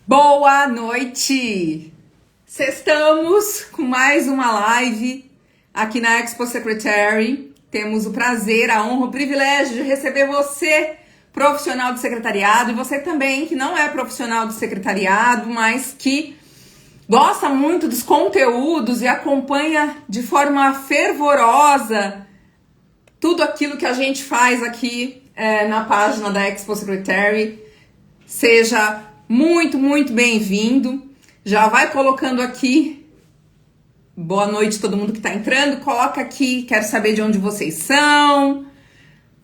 Boa noite! Estamos com mais uma live aqui na Expo Secretary. Temos o prazer, a honra, o privilégio de receber você, profissional do secretariado, e você também que não é profissional do secretariado, mas que gosta muito dos conteúdos e acompanha de forma fervorosa tudo aquilo que a gente faz aqui na página da Expo Secretary. Seja muito bem-vindo. Já vai colocando aqui, boa noite todo mundo que está entrando, coloca aqui, quero saber de onde vocês são,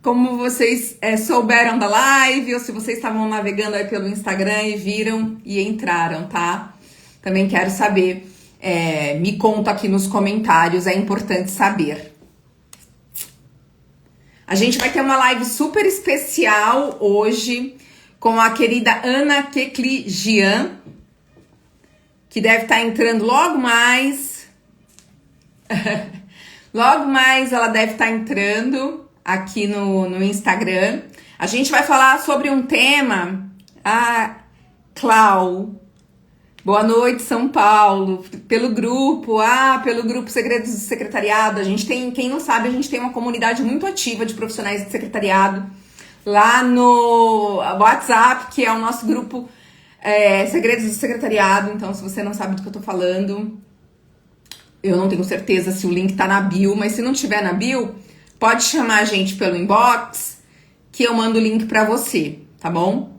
como vocês souberam da live, ou se vocês estavam navegando aí pelo Instagram e viram e entraram, tá? Também quero saber, me conta aqui nos comentários, é importante saber. A gente vai ter uma live super especial hoje, com a querida Ana Keklijian, que deve estar entrando logo mais. Logo mais ela deve estar entrando aqui no Instagram. A gente vai falar sobre um tema. Clau. Boa noite, São Paulo. Pelo grupo Segredos do Secretariado. A gente tem, quem não sabe, a gente tem uma comunidade muito ativa de profissionais de secretariado lá no WhatsApp, que é o nosso grupo Segredos do Secretariado. Então, se você não sabe do que eu tô falando, eu não tenho certeza se o link tá na bio, mas se não tiver na bio, pode chamar a gente pelo inbox, que eu mando o link pra você, tá bom?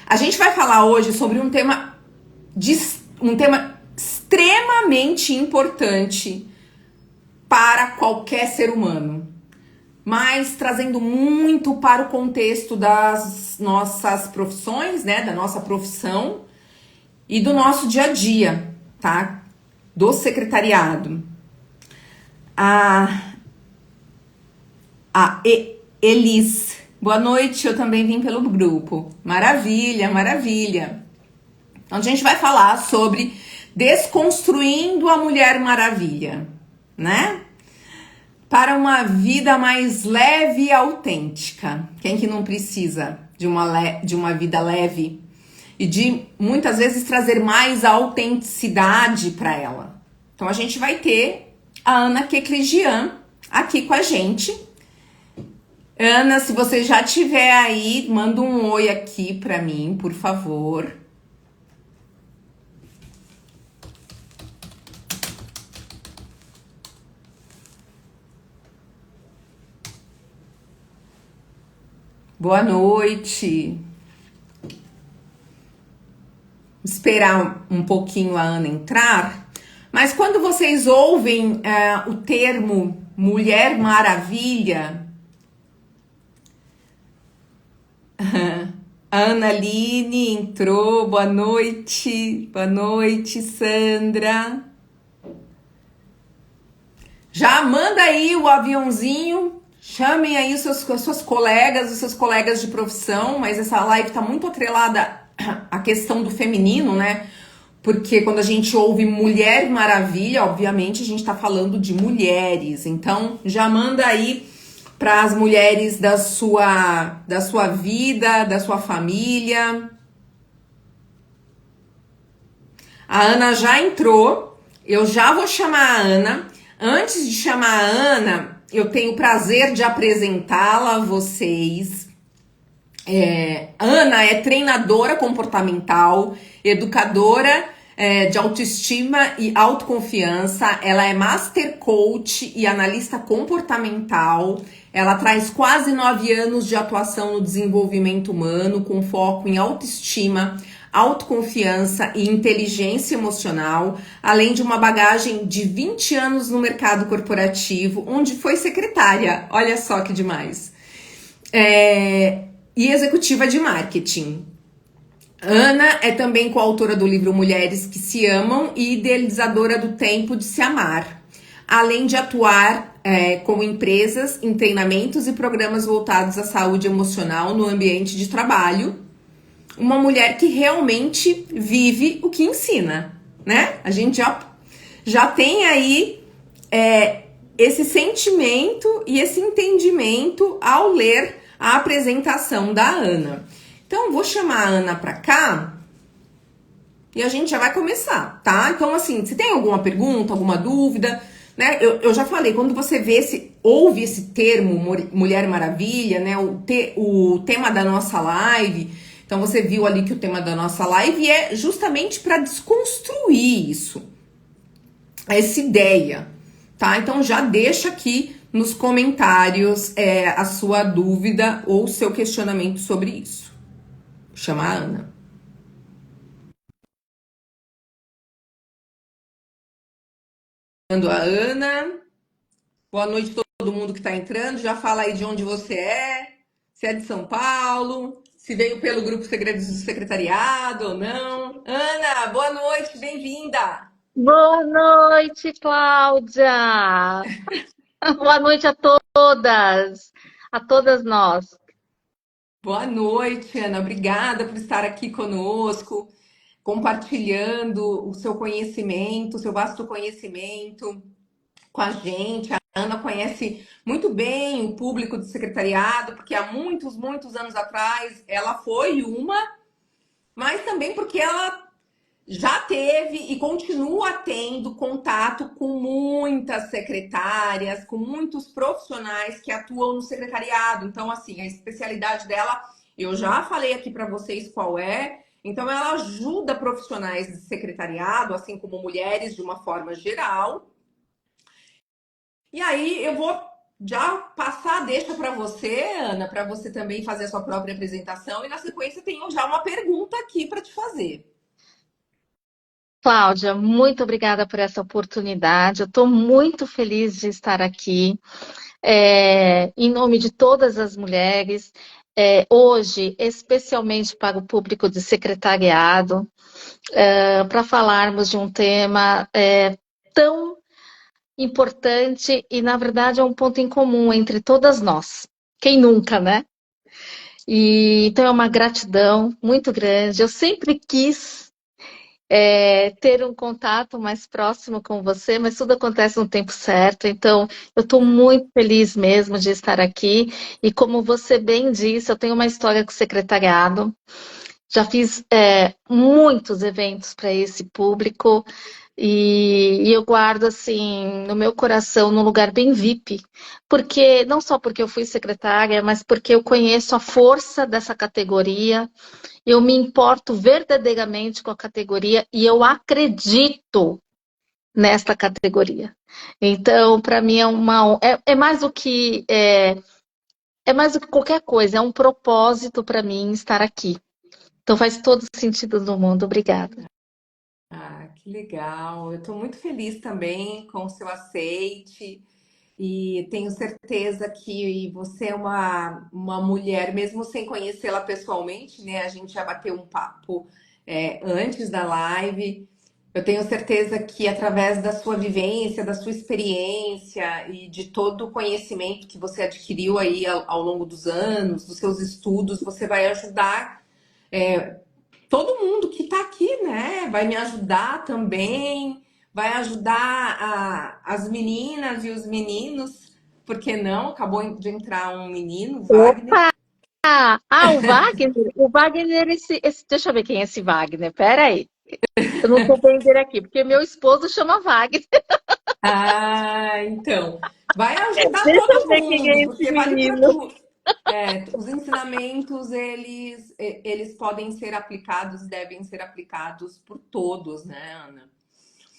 A gente vai falar hoje sobre um tema extremamente importante para qualquer ser humano, mas trazendo muito para o contexto das nossas profissões, né, da nossa profissão e do nosso dia a dia, tá? Do secretariado. Elis, boa noite, eu também vim pelo grupo. Maravilha. Então a gente vai falar sobre desconstruindo a Mulher Maravilha, né? Para uma vida mais leve e autêntica. Quem que não precisa de uma vida leve e de muitas vezes trazer mais autenticidade para ela? Então a gente vai ter a Ana Keklijian aqui com a gente. Ana, se você já estiver aí, manda um oi aqui para mim, por favor. Boa noite. Esperar um pouquinho a Ana entrar. Mas quando vocês ouvem o termo Mulher Maravilha, a Ana Aline entrou. Boa noite, Sandra. Já manda aí o aviãozinho. Chamem aí suas colegas, os seus colegas de profissão, mas essa live tá muito atrelada à questão do feminino, né? Porque quando a gente ouve Mulher Maravilha, obviamente a gente tá falando de mulheres. Então, já manda aí para as mulheres da sua vida, da sua família. A Ana já entrou, eu já vou chamar a Ana. Antes de chamar a Ana, eu tenho o prazer de apresentá-la a vocês. Ana é treinadora comportamental, educadora de autoestima e autoconfiança. Ela é master coach e analista comportamental. Ela traz quase 9 anos de atuação no desenvolvimento humano, com foco em autoestima, autoconfiança e inteligência emocional, além de uma bagagem de 20 anos no mercado corporativo, onde foi secretária, olha só que demais, e executiva de marketing. Ana é também coautora do livro Mulheres que se Amam e idealizadora do Tempo de se Amar, além de atuar com empresas em treinamentos e programas voltados à saúde emocional no ambiente de trabalho. Uma mulher que realmente vive o que ensina, né? A gente já tem aí esse sentimento e esse entendimento ao ler a apresentação da Ana. Então, vou chamar a Ana para cá e a gente já vai começar, tá? Então, assim, se tem alguma pergunta, alguma dúvida, né? Eu já falei, quando você ouve esse termo Mulher Maravilha, né? O tema da nossa live, então você viu ali que o tema da nossa live é justamente para desconstruir isso, essa ideia, tá? Então já deixa aqui nos comentários a sua dúvida ou seu questionamento sobre isso. Vou chamar a Ana. A Ana. Boa noite a todo mundo que está entrando. Já fala aí de onde você é, se é de São Paulo, se veio pelo grupo Segredos do Secretariado ou não. Ana, boa noite, bem-vinda. Boa noite, Cláudia. Boa noite a todas nós. Boa noite, Ana. Obrigada por estar aqui conosco, compartilhando o seu conhecimento, o seu vasto conhecimento com a gente. A Ana conhece muito bem o público do secretariado, porque há muitos, muitos anos atrás ela foi uma, mas também porque ela já teve e continua tendo contato com muitas secretárias, com muitos profissionais que atuam no secretariado. Então, assim, a especialidade dela, eu já falei aqui para vocês qual é. Então, ela ajuda profissionais de secretariado, assim como mulheres de uma forma geral. E aí, eu vou já passar a deixa para você, Ana, para você também fazer a sua própria apresentação. E na sequência, tenho já uma pergunta aqui para te fazer. Cláudia, muito obrigada por essa oportunidade. Eu estou muito feliz de estar aqui, em nome de todas as mulheres, hoje, especialmente para o público de secretariado, para falarmos de um tema tão importante e, na verdade, é um ponto em comum entre todas nós. Quem nunca, né? E então é uma gratidão muito grande. Eu sempre quis ter um contato mais próximo com você, mas tudo acontece no tempo certo. Então eu estou muito feliz mesmo de estar aqui. E como você bem disse, eu tenho uma história com o secretariado. Já fiz muitos eventos para esse público e eu guardo assim no meu coração num lugar bem VIP, porque não só porque eu fui secretária, mas porque eu conheço a força dessa categoria, eu me importo verdadeiramente com a categoria e eu acredito nesta categoria. Então, para mim é mais do que é mais do que qualquer coisa, é um propósito para mim estar aqui. Então faz todo sentido no mundo. Obrigada. Ah, que legal. Eu estou muito feliz também com o seu aceite e tenho certeza que você é uma mulher, mesmo sem conhecê-la pessoalmente, né? A gente já bateu um papo antes da live. Eu tenho certeza que através da sua vivência, da sua experiência e de todo o conhecimento que você adquiriu aí ao longo dos anos, dos seus estudos, você vai ajudar todo mundo que tá aqui, né? Vai me ajudar também, vai ajudar as meninas e os meninos, por que não? Acabou de entrar um menino, Wagner. Opa! O Wagner? O Wagner, deixa eu ver quem é esse Wagner. Pera aí. Eu não estou bem ver aqui, porque meu esposo chama Wagner. Ah, então. Vai ajudar Deixa eu todo ver quem mundo, é esse porque vale para menino. tudo. Os ensinamentos, eles podem ser aplicados, devem ser aplicados por todos, né, Ana?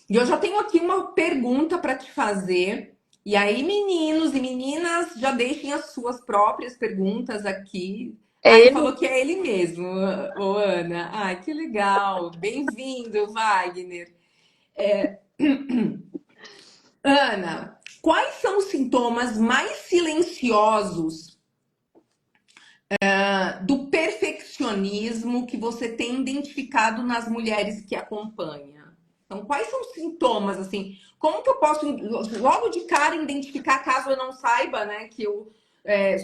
E eu já tenho aqui uma pergunta para te fazer. E aí, meninos e meninas, já deixem as suas próprias perguntas aqui. É Aí ele? falou que é ele mesmo, ô Ana. Ai, que legal. Bem-vindo, Wagner. Ana, quais são os sintomas mais silenciosos do perfeccionismo que você tem identificado nas mulheres que acompanha? Então, quais são os sintomas, assim? Como que eu posso, logo de cara, identificar, caso eu não saiba, né, que eu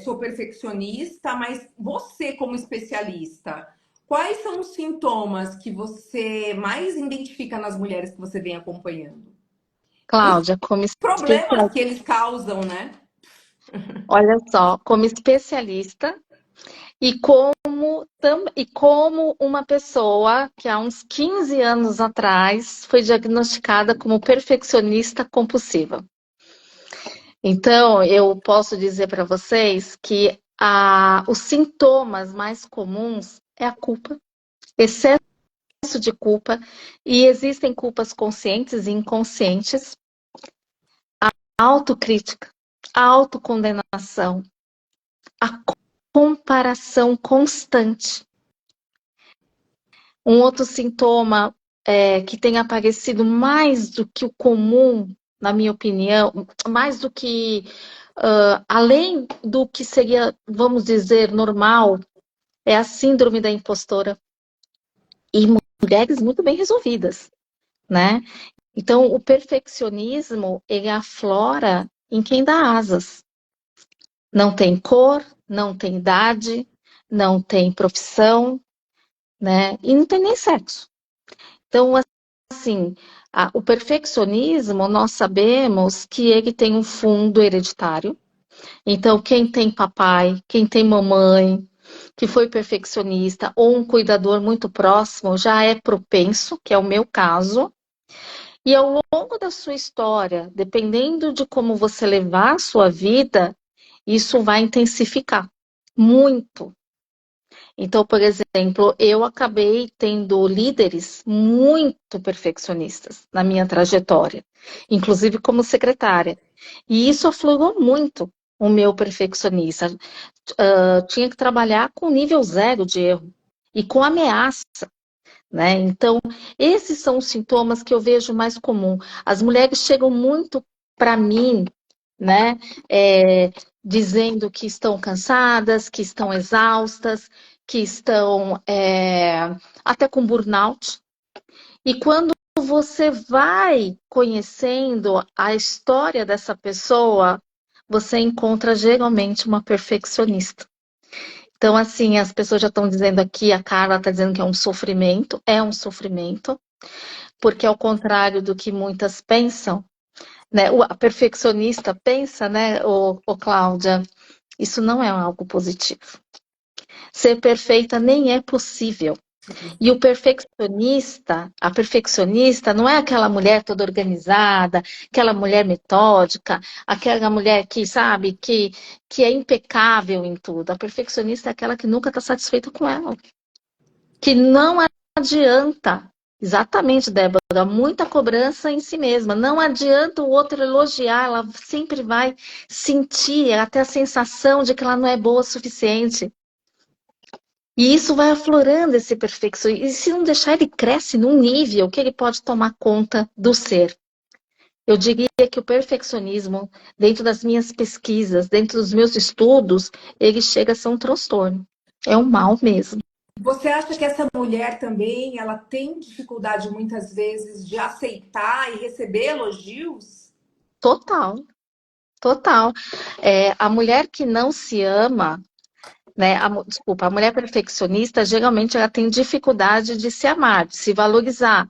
sou perfeccionista, mas você, como especialista, quais são os sintomas que você mais identifica nas mulheres que você vem acompanhando? E os Cláudia, como problemas especialista, que eles causam, né? olha só, como especialista, E como uma pessoa que há uns 15 anos atrás foi diagnosticada como perfeccionista compulsiva. Então, eu posso dizer para vocês que os sintomas mais comuns é a culpa, excesso de culpa, e existem culpas conscientes e inconscientes, a autocrítica, a autocondenação, a comparação constante. Um outro sintoma que tem aparecido mais do que o comum, na minha opinião, mais do que, além do que seria, vamos dizer, normal, é a síndrome da impostora. E mulheres muito bem resolvidas, né? Então, o perfeccionismo, ele aflora em quem dá asas. Não tem cor, não tem idade, não tem profissão, né? E não tem nem sexo. Então, assim, o perfeccionismo, nós sabemos que ele tem um fundo hereditário. Então, quem tem papai, quem tem mamãe, que foi perfeccionista, ou um cuidador muito próximo, já é propenso, que é o meu caso. E ao longo da sua história, dependendo de como você levar a sua vida, isso vai intensificar muito. Então, por exemplo, eu acabei tendo líderes muito perfeccionistas na minha trajetória, inclusive como secretária. E isso aflorou muito o meu perfeccionista. Tinha que trabalhar com nível zero de erro e com ameaça, né? Então, esses são os sintomas que eu vejo mais comum. As mulheres chegam muito para mim, né? Dizendo que estão cansadas, que estão exaustas, que estão até com burnout. E quando você vai conhecendo a história dessa pessoa, você encontra geralmente uma perfeccionista. Então, assim, as pessoas já estão dizendo aqui, a Carla está dizendo que é um sofrimento, porque ao contrário do que muitas pensam, né, a perfeccionista pensa, né, Cláudia, isso não é algo positivo. Ser perfeita nem é possível. E o perfeccionista, a perfeccionista não é aquela mulher toda organizada, aquela mulher metódica, aquela mulher que, sabe, que é impecável em tudo. A perfeccionista é aquela que nunca está satisfeita com ela. Que não adianta. Exatamente, Débora, muita cobrança em si mesma. Não adianta o outro elogiar, ela sempre vai sentir, ela tem a sensação de que ela não é boa o suficiente. E isso vai aflorando esse perfeccionismo. E se não deixar, ele cresce num nível que ele pode tomar conta do ser. Eu diria que o perfeccionismo, dentro das minhas pesquisas, dentro dos meus estudos, ele chega a ser um transtorno. É um mal mesmo. Você acha que essa mulher também, ela tem dificuldade muitas vezes de aceitar e receber elogios? Total, total. A mulher que não se ama, né? Desculpa, a mulher perfeccionista geralmente ela tem dificuldade de se amar, de se valorizar.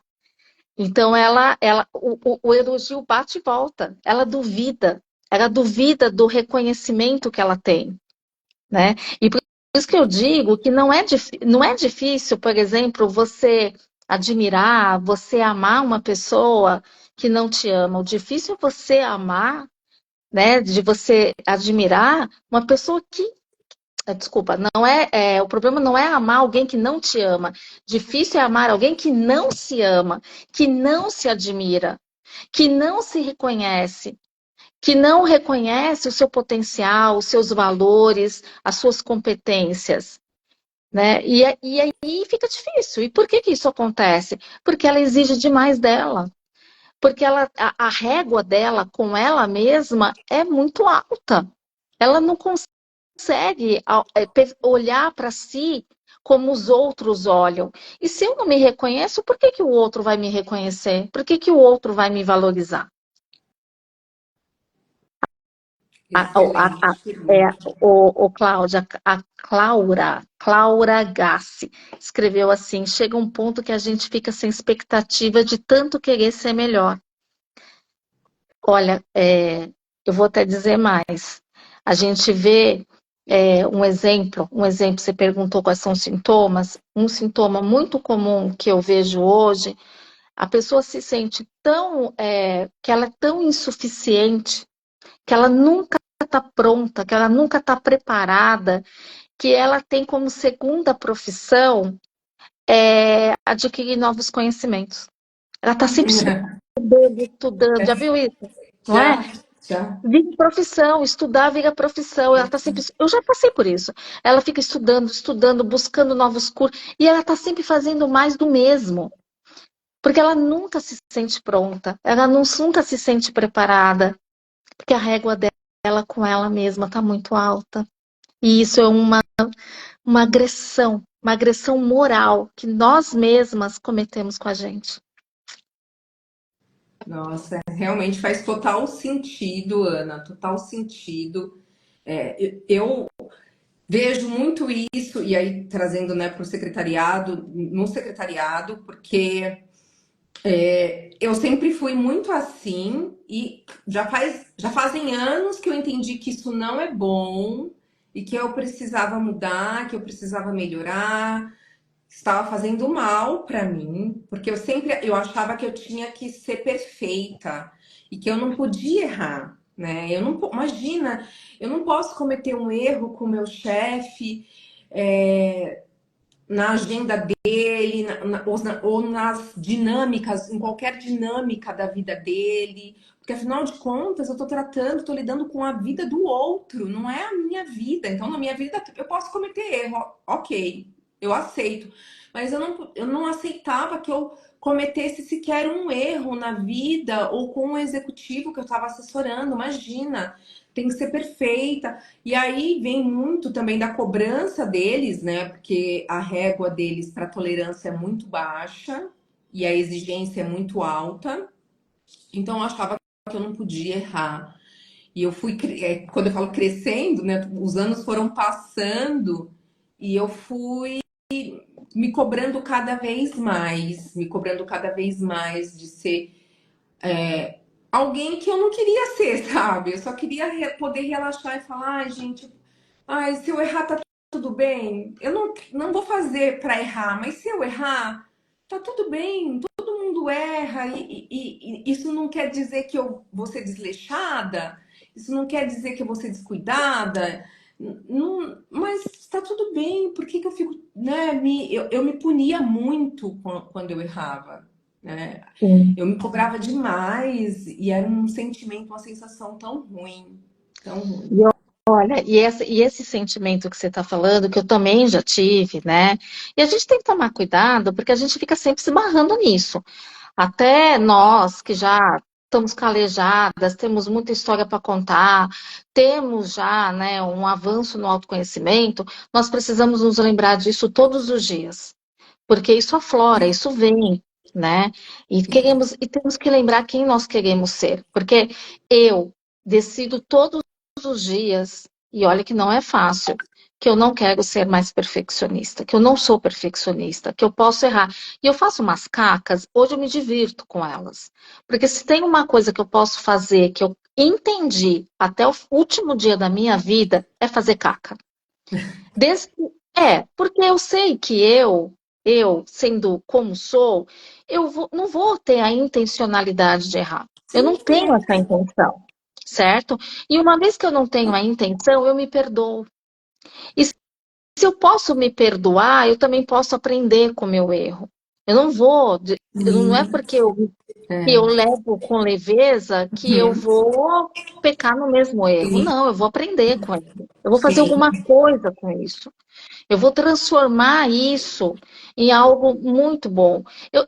Então o elogio bate e volta. Ela duvida do reconhecimento que ela tem, né? E por isso que eu digo que não é difícil, por exemplo, você admirar, você amar uma pessoa que não te ama. O difícil é você amar, né? De você admirar uma pessoa que desculpa, o problema não é amar alguém que não te ama. Difícil é amar alguém que não se ama, que não se admira, que não se reconhece, que não reconhece o seu potencial, os seus valores, as suas competências. Né? E aí fica difícil. E por que isso acontece? Porque ela exige demais dela. Porque a régua dela com ela mesma é muito alta. Ela não consegue olhar para si como os outros olham. E se eu não me reconheço, por que o outro vai me reconhecer? Por que o outro vai me valorizar? Cláudia, a Claura Gassi escreveu assim: chega um ponto que a gente fica sem expectativa de tanto querer ser melhor. Olha, eu vou até dizer mais. A gente vê Um exemplo, você perguntou quais são os sintomas. Um sintoma muito comum que eu vejo hoje, a pessoa se sente que ela é tão insuficiente, que ela nunca está pronta, que ela nunca está preparada, que ela tem como segunda profissão adquirir novos conhecimentos. Ela está sempre estudando, já viu isso? Não é? Já, já. Vira profissão, estudar vira profissão. Ela tá sempre. Eu já passei por isso. Ela fica estudando, estudando, buscando novos cursos, e ela tá sempre fazendo mais do mesmo. Porque ela nunca se sente pronta, ela nunca se sente preparada, porque a régua dela com ela mesma tá muito alta. E isso é uma agressão moral que nós mesmas cometemos com a gente. Nossa, realmente faz total sentido, Ana, total sentido. Eu vejo muito isso, e aí trazendo, né, para o secretariado, no secretariado, porque eu sempre fui muito assim, e já fazem anos que eu entendi que isso não é bom, e que eu precisava mudar, que eu precisava melhorar, estava fazendo mal para mim, porque eu achava que eu tinha que ser perfeita e que eu não podia errar, né? Imagina, eu não posso cometer um erro com o meu chefe, na agenda dele, ou nas dinâmicas, em qualquer dinâmica da vida dele, porque afinal de contas eu estou lidando com a vida do outro, não é a minha vida. Então, na minha vida eu posso cometer erro, ok, eu aceito, mas eu não aceitava que eu cometesse sequer um erro na vida ou com o executivo que eu estava assessorando. Imagina, tem que ser perfeita. E aí vem muito também da cobrança deles, né? Porque a régua deles para tolerância é muito baixa e a exigência é muito alta. Então eu achava que eu não podia errar. E eu fui, quando eu falo crescendo, né? Os anos foram passando e eu fui me cobrando cada vez mais, me cobrando cada vez mais de ser alguém que eu não queria ser, sabe? Eu só queria poder relaxar e falar, ai, gente, ai, se eu errar, tá tudo bem. Eu não vou fazer pra errar, mas se eu errar, tá tudo bem. Todo mundo erra e isso não quer dizer que eu vou ser desleixada. Isso não quer dizer que eu vou ser descuidada. Não, mas tá tudo bem. Por que que eu fico, né? Eu me punia muito quando eu errava, né? Sim. Eu me cobrava demais e era um sentimento, uma sensação tão ruim, tão ruim. Olha, e esse sentimento que você está falando, que eu também já tive, né? E a gente tem que tomar cuidado, porque a gente fica sempre se barrando nisso. Até nós que já estamos calejadas, temos muita história para contar, temos já, né, um avanço no autoconhecimento, nós precisamos nos lembrar disso todos os dias, porque isso aflora, isso vem, né? E temos que lembrar quem nós queremos ser, porque eu decido todos os dias, e olha que não é fácil, que eu não quero ser mais perfeccionista, que eu não sou perfeccionista, que eu posso errar. E eu faço umas cacas, hoje eu me divirto com elas. Porque se tem uma coisa que eu posso fazer, que eu entendi até o último dia da minha vida, é fazer caca. Desde, porque eu sei que sendo como sou, não vou ter a intencionalidade de errar. Eu não Sim, tenho essa intenção, certo? E uma vez que eu não tenho a intenção, eu me perdoo. E se eu posso me perdoar, eu também posso aprender com o meu erro. Eu não vou, não é sim. porque eu É. levo com leveza que eu Uhum. vou pecar no mesmo erro. Sim, Não, eu vou aprender com ele. Eu vou fazer sim. alguma coisa com isso. Eu vou transformar isso em algo muito bom.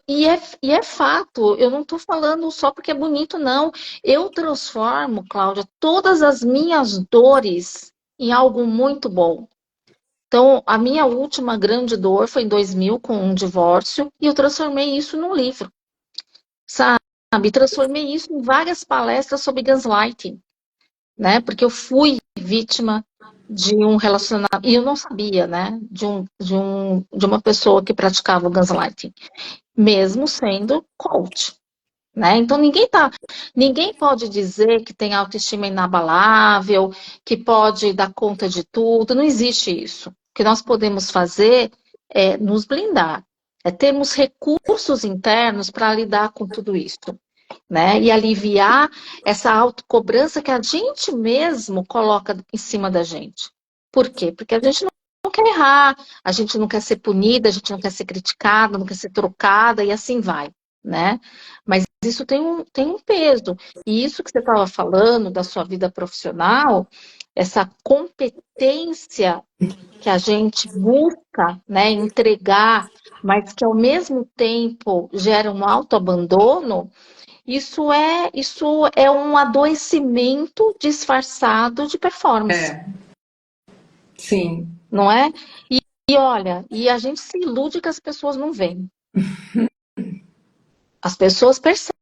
E é fato, eu não estou falando só porque é bonito, não. Eu transformo, Cláudia, todas as minhas dores em algo muito bom. Então, a minha última grande dor foi em 2000, com um divórcio, e eu transformei isso num livro, sabe? Transformei isso em várias palestras sobre gaslighting, né? Porque eu fui vítima de um relacionamento, e eu não sabia, né? De uma pessoa que praticava o gaslighting, mesmo sendo coach. né? Então ninguém pode dizer que tem autoestima inabalável, que pode dar conta de tudo, não existe isso. O que nós podemos fazer é nos blindar, é termos recursos internos para lidar com tudo isso, né? E aliviar essa autocobrança que a gente mesmo coloca em cima da gente. Por quê? Porque a gente não quer errar, a gente não quer ser punida, a gente não quer ser criticada, não quer ser trocada e assim vai, né? Mas isso tem um peso. E isso que você estava falando da sua vida profissional, essa competência que a gente busca, né, entregar, mas que ao mesmo tempo gera um autoabandono, isso é um adoecimento disfarçado de performance, É, sim. não é? E olha, e a gente se ilude que as pessoas não veem. As pessoas percebem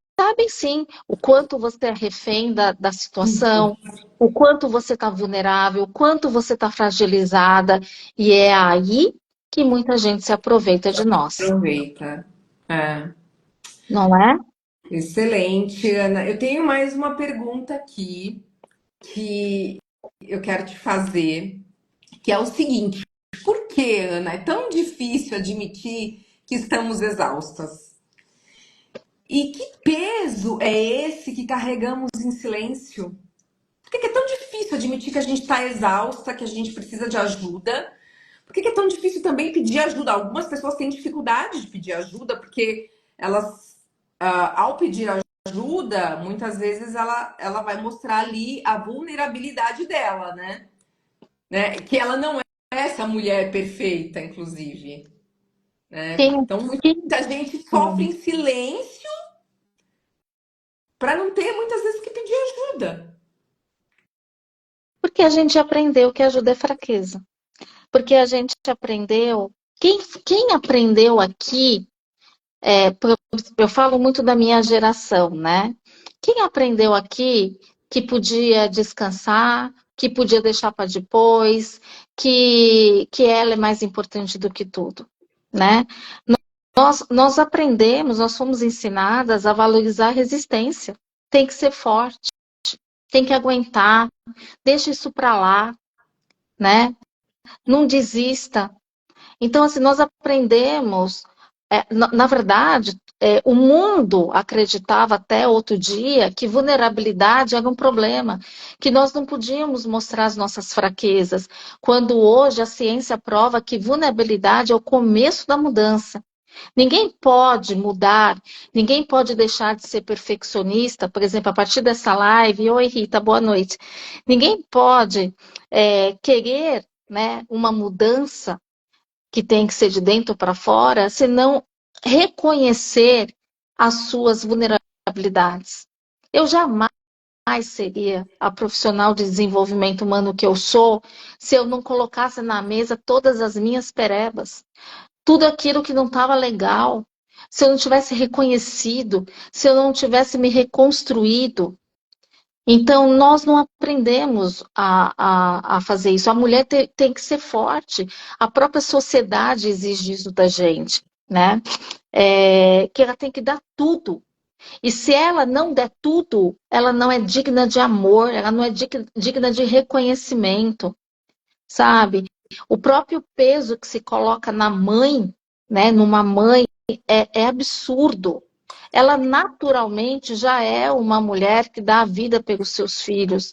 sim o quanto você é refém da situação, o quanto você está vulnerável, o quanto você está fragilizada, e é aí que muita gente se aproveita de nós, Aproveita. É. não é? Excelente, Ana. Eu tenho mais uma pergunta aqui que eu quero te fazer, que é o seguinte: por que, Ana, é tão difícil admitir que estamos exaustas? E que peso é esse que carregamos em silêncio? Por que é tão difícil admitir que a gente está exausta, que a gente precisa de ajuda? Por que é tão difícil também pedir ajuda? Algumas pessoas têm dificuldade de pedir ajuda porque elas, ao pedir ajuda, muitas vezes ela vai mostrar ali a vulnerabilidade dela, né? Que ela não é essa mulher perfeita, inclusive, né? Tem, Então, muita tem- gente sofre em silêncio para não ter muitas vezes que pedir ajuda. Porque a gente aprendeu que ajuda é fraqueza. Porque a gente aprendeu. Quem aprendeu aqui, eu falo muito da minha geração, né? Quem aprendeu aqui que podia descansar, que podia deixar para depois, que ela é mais importante do que tudo, né? Nós aprendemos, nós fomos ensinadas a valorizar a resistência. Tem que ser forte, tem que aguentar, deixa isso para lá, né? Não desista. Então, assim, nós aprendemos, na verdade, o mundo acreditava até outro dia que vulnerabilidade era um problema, que nós não podíamos mostrar as nossas fraquezas, quando hoje a ciência prova que vulnerabilidade é o começo da mudança. Ninguém pode mudar, ninguém pode deixar de ser perfeccionista, por exemplo, a partir dessa live, oi Rita, boa noite. Ninguém pode querer, né, uma mudança que tem que ser de dentro para fora, se não reconhecer as suas vulnerabilidades. Eu jamais seria a profissional de desenvolvimento humano que eu sou se eu não colocasse na mesa todas as minhas perebas, tudo aquilo que não estava legal, se eu não tivesse reconhecido, se eu não tivesse me reconstruído. Então, nós não aprendemos a fazer isso. A mulher tem que ser forte. A própria sociedade exige isso da gente, né? Que ela tem que dar tudo. E se ela não der tudo, ela não é digna de amor, ela não é digna de reconhecimento, sabe? O próprio peso que se coloca na mãe, né, numa mãe, é absurdo. Ela naturalmente já é uma mulher que dá a vida pelos seus filhos,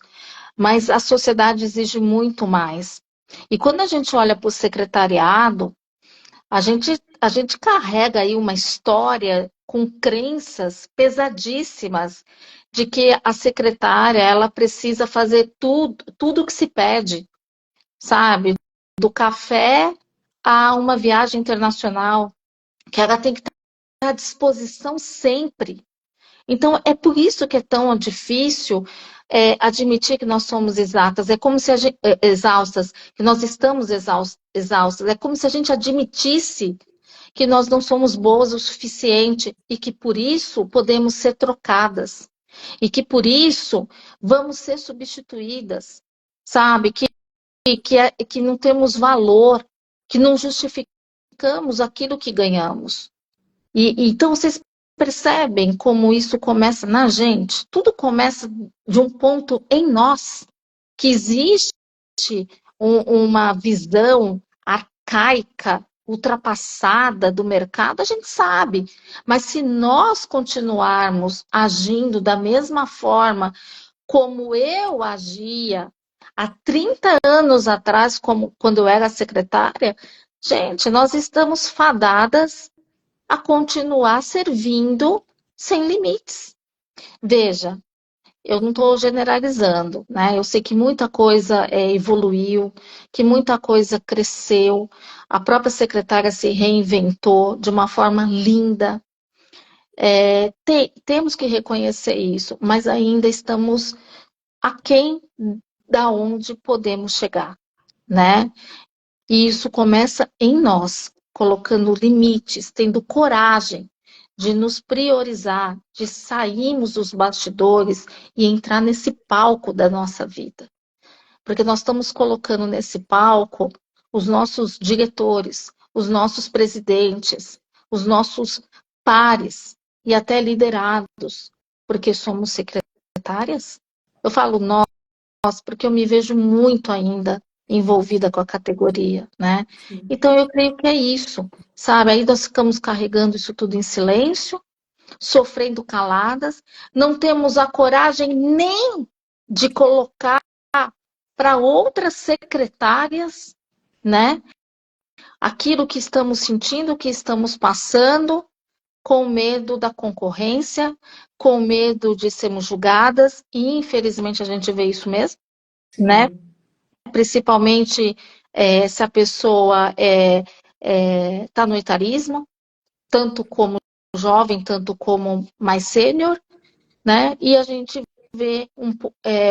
mas a sociedade exige muito mais. E quando a gente olha para o secretariado, a gente carrega aí uma história com crenças pesadíssimas de que a secretária ela precisa fazer tudo o que se pede, sabe? Do café a uma viagem internacional, que ela tem que estar à disposição sempre. Então, é por isso que é tão difícil admitir que nós somos exatas. É como se a gente, exaustas, que nós estamos exaustas. É como se a gente admitisse que nós não somos boas o suficiente e que por isso podemos ser trocadas. E que por isso vamos ser substituídas, sabe? Que não temos valor, que não justificamos aquilo que ganhamos. Então, vocês percebem como isso começa na gente? Tudo começa de um ponto em nós, que existe uma visão arcaica, ultrapassada do mercado, a gente sabe. Mas se nós continuarmos agindo da mesma forma como eu agia há 30 anos atrás, como quando eu era secretária, gente, nós estamos fadadas a continuar servindo sem limites. Veja, eu não estou generalizando, né? Eu sei que muita coisa evoluiu, que muita coisa cresceu, a própria secretária se reinventou de uma forma linda. Temos que reconhecer isso, mas ainda estamos aquém da onde podemos chegar, né? E isso começa em nós, colocando limites, tendo coragem de nos priorizar, de sairmos dos bastidores e entrar nesse palco da nossa vida. Porque nós estamos colocando nesse palco os nossos diretores, os nossos presidentes, os nossos pares e até liderados, porque somos secretárias. Eu falo nós, porque eu me vejo muito ainda envolvida com a categoria, né? Sim. Então eu creio que é isso, sabe? Aí nós ficamos carregando isso tudo em silêncio, sofrendo caladas, não temos a coragem nem de colocar para outras secretárias, né? Aquilo que estamos sentindo, que estamos passando, com medo da concorrência, com medo de sermos julgadas, e infelizmente a gente vê isso mesmo, né? Sim. Principalmente se a pessoa está no etarismo, tanto como jovem, tanto como mais sênior, né? E a gente vê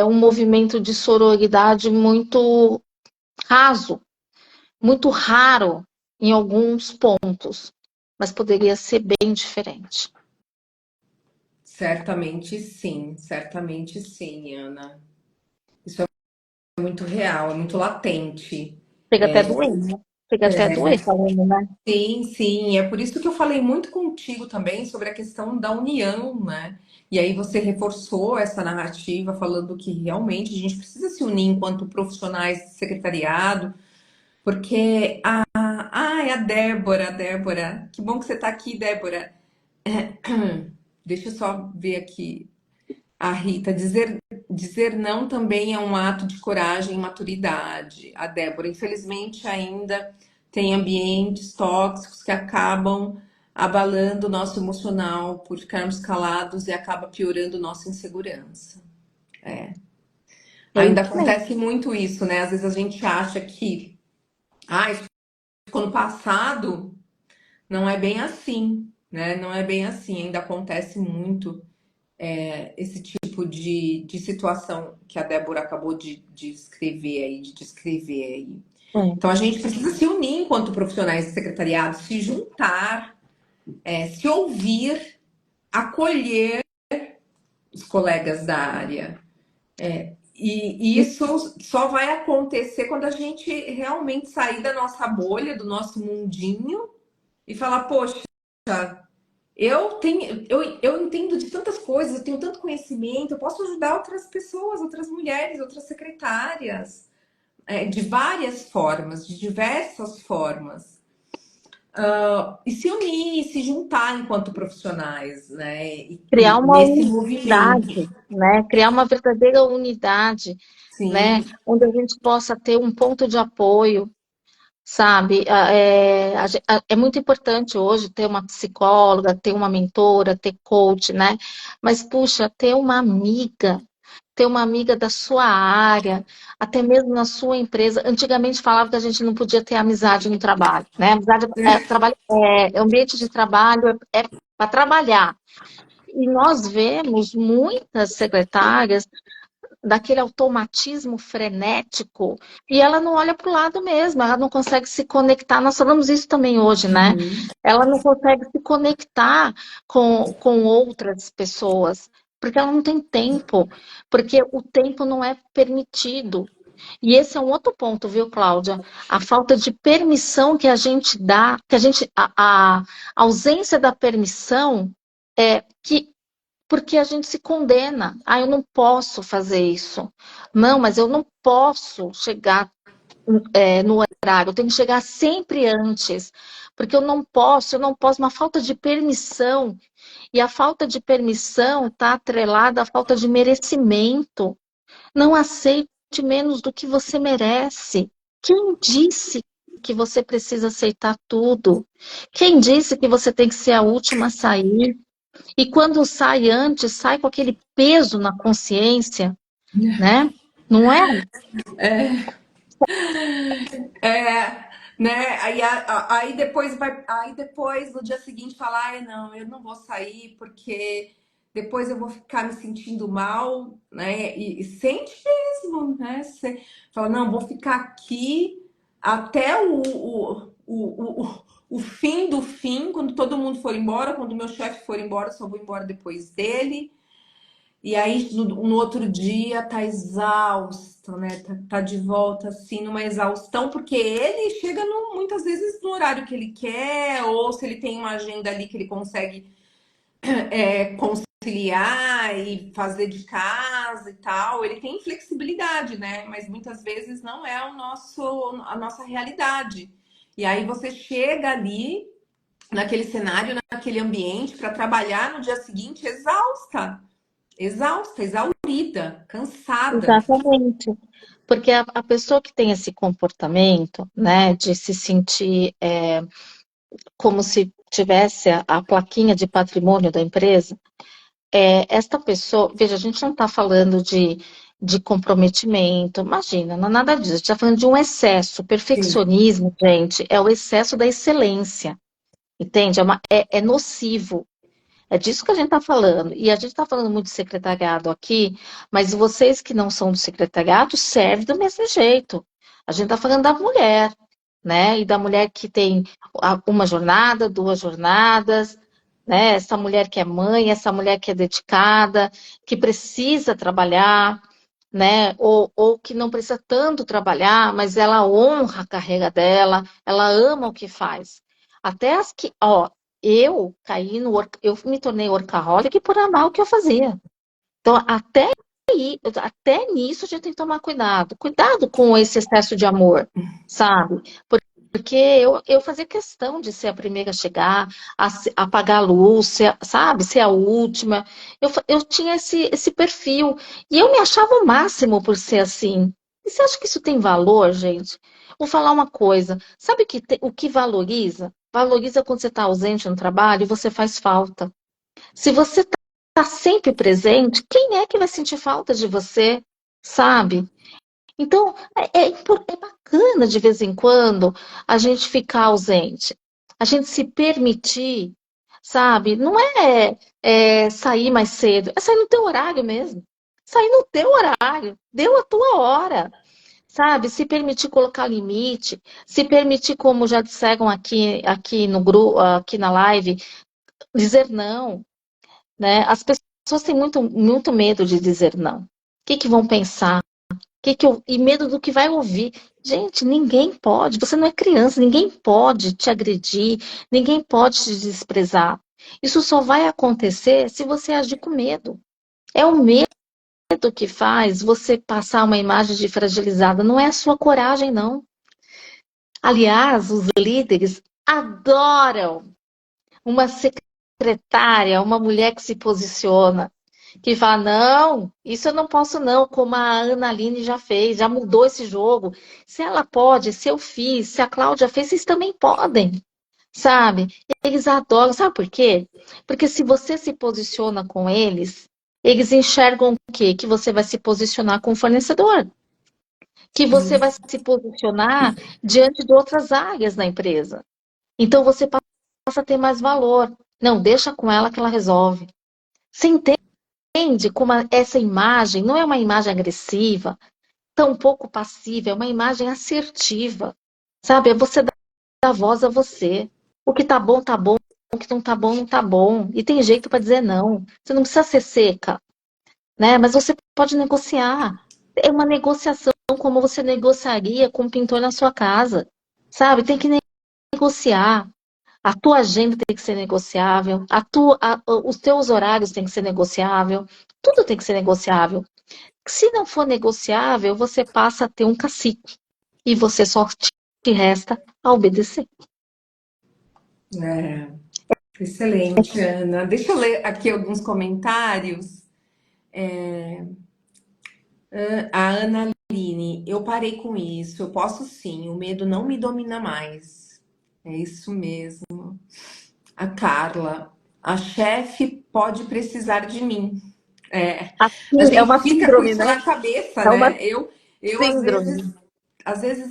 um movimento de sororidade muito raso, muito raro em alguns pontos, mas poderia ser bem diferente. Certamente sim, Ana. Isso é muito real, é muito latente. Chega até a doer, né? Chega até a doer falando, né? Sim, sim, é por isso que eu falei muito contigo também sobre a questão da união, né? E aí você reforçou essa narrativa falando que realmente a gente precisa se unir enquanto profissionais de secretariado, porque é a Débora, que bom que você está aqui, Débora. Deixa eu só ver aqui. A Rita, dizer não também é um ato de coragem e maturidade. A Débora, infelizmente, ainda tem ambientes tóxicos que acabam abalando o nosso emocional por ficarmos calados e acaba piorando nossa insegurança. É Ainda isso mesmo. acontece muito isso, né? Às vezes a gente acha que, isso ficou no passado, não é bem assim, né? Não é bem assim, ainda acontece muito esse tipo de situação que a Débora acabou de escrever aí, de descrever aí. É. Então a gente precisa se unir enquanto profissionais de secretariado, se juntar, se ouvir, acolher os colegas da área. E isso só vai acontecer quando a gente realmente sair da nossa bolha, do nosso mundinho e falar, poxa, eu entendo de tantas coisas, eu tenho tanto conhecimento, eu posso ajudar outras pessoas, outras mulheres, outras secretárias, de várias formas, de diversas formas. E se unir, se juntar enquanto profissionais, né? Criar E uma nesse movimento. unidade, né? Criar uma verdadeira unidade, né? Sim, Onde a gente possa ter um ponto de apoio, sabe? É muito importante hoje ter uma psicóloga, ter uma mentora, ter coach, né? Mas, puxa, ter uma amiga da sua área, até mesmo na sua empresa. Antigamente falava que a gente não podia ter amizade no trabalho, né? Ambiente de trabalho é para trabalhar. E nós vemos muitas secretárias daquele automatismo frenético e ela não olha para o lado mesmo, ela não consegue se conectar. Nós falamos isso também hoje, né? Ela não consegue se conectar com outras pessoas, porque ela não tem tempo, porque o tempo não é permitido. E esse é um outro ponto, viu, Cláudia? A falta de permissão que a gente dá, a ausência da permissão que porque a gente se condena. Ah, eu não posso fazer isso. Não, mas eu não posso chegar no horário, eu tenho que chegar sempre antes, porque eu não posso, uma falta de permissão, e a falta de permissão está atrelada à falta de merecimento. Não aceite menos do que você merece. Quem disse que você precisa aceitar tudo? Quem disse que você tem que ser a última a sair? E quando sai antes, sai com aquele peso na consciência, né? Não é? É, né? Aí depois aí depois no dia seguinte falar, ai, não, eu não vou sair porque depois eu vou ficar me sentindo mal, né? E sente mesmo, né? Você fala, não, vou ficar aqui até o fim do fim, quando todo mundo for embora, quando o meu chefe for embora, só vou embora depois dele. E aí, no outro dia, tá exausto, né? Tá de volta, assim, numa exaustão, porque ele chega muitas vezes no horário que ele quer, ou se ele tem uma agenda ali que ele consegue conciliar e fazer de casa e tal. Ele tem flexibilidade, né? Mas muitas vezes não é a nossa realidade. E aí você chega ali, naquele cenário, naquele ambiente, para trabalhar no dia seguinte exausta, exaurida, cansada. Exatamente. Porque a pessoa que tem esse comportamento, né, de se sentir como se tivesse a plaquinha de patrimônio da empresa, esta pessoa, veja, a gente não está falando de comprometimento, imagina, não é nada disso, a gente está falando de um excesso. Sim. Perfeccionismo, gente, é o excesso da excelência, entende? É nocivo. É disso que a gente está falando. E a gente está falando muito de secretariado aqui, mas vocês que não são do secretariado servem do mesmo jeito. A gente está falando da mulher, né? E da mulher que tem uma jornada, duas jornadas, né? Essa mulher que é mãe, essa mulher que é dedicada, que precisa trabalhar, né? Ou que não precisa tanto trabalhar, mas ela honra a carreira dela, ela ama o que faz. Até as que, ó, eu me tornei workaholic por amar o que eu fazia. Então, até nisso a gente tem que tomar cuidado. Cuidado com esse excesso de amor, sabe? Porque eu fazia questão de ser a primeira a chegar, apagar a luz, sabe? Ser a última. Eu tinha esse perfil. E eu me achava o máximo por ser assim. E você acha que isso tem valor, gente? Vou falar uma coisa. Sabe o que valoriza? Valoriza quando você está ausente no trabalho e você faz falta. Se você está sempre presente, quem é que vai sentir falta de você? Sabe? Então, é bacana de vez em quando a gente ficar ausente, a gente se permitir, sabe? Não sair mais cedo, é sair no teu horário mesmo. Sair no teu horário, deu a tua hora, sabe? Se permitir colocar limite, se permitir, como já disseram aqui no grupo, aqui na live, dizer não, né? As pessoas têm muito medo de dizer não. O que que vão pensar? E medo do que vai ouvir. Gente, ninguém pode, você não é criança, ninguém pode te agredir, ninguém pode te desprezar. Isso só vai acontecer se você agir com medo. É o medo que faz você passar uma imagem de fragilizada, não é a sua coragem, não. Aliás, os líderes adoram uma secretária, uma mulher que se posiciona, que fala, não, isso eu não posso não, como a Ana Aline já fez, já mudou esse jogo. Se ela pode, se eu fiz, se a Cláudia fez, vocês também podem, sabe? Eles adoram, sabe por quê? Porque se você se posiciona com eles enxergam o quê? Que você vai se posicionar com o fornecedor, que você vai se posicionar diante de outras áreas da empresa. Então você passa a ter mais valor. Não, deixa com ela que ela resolve. Você entende como essa imagem não é uma imagem agressiva, tampouco passiva, é uma imagem assertiva. Sabe? É você dar voz a você. O que tá bom, o que não tá bom, não tá bom. E tem jeito para dizer não. Você não precisa ser seca, né? Mas você pode negociar. É uma negociação como você negociaria com um pintor na sua casa. Sabe? Tem que negociar. A tua agenda tem que ser negociável, os teus horários têm que ser negociável, tudo tem que ser negociável. Se não for negociável, você passa a ter um cacique e você só te resta a obedecer. É, excelente, Ana. Deixa eu ler aqui alguns comentários. A Ana Aline, eu parei com isso. Eu posso sim, o medo não me domina mais. É isso mesmo. A Carla, a chefe pode precisar de mim. É, a Assim, é gente uma fica com síndrome, isso né? na cabeça, É uma né? Eu síndrome. às vezes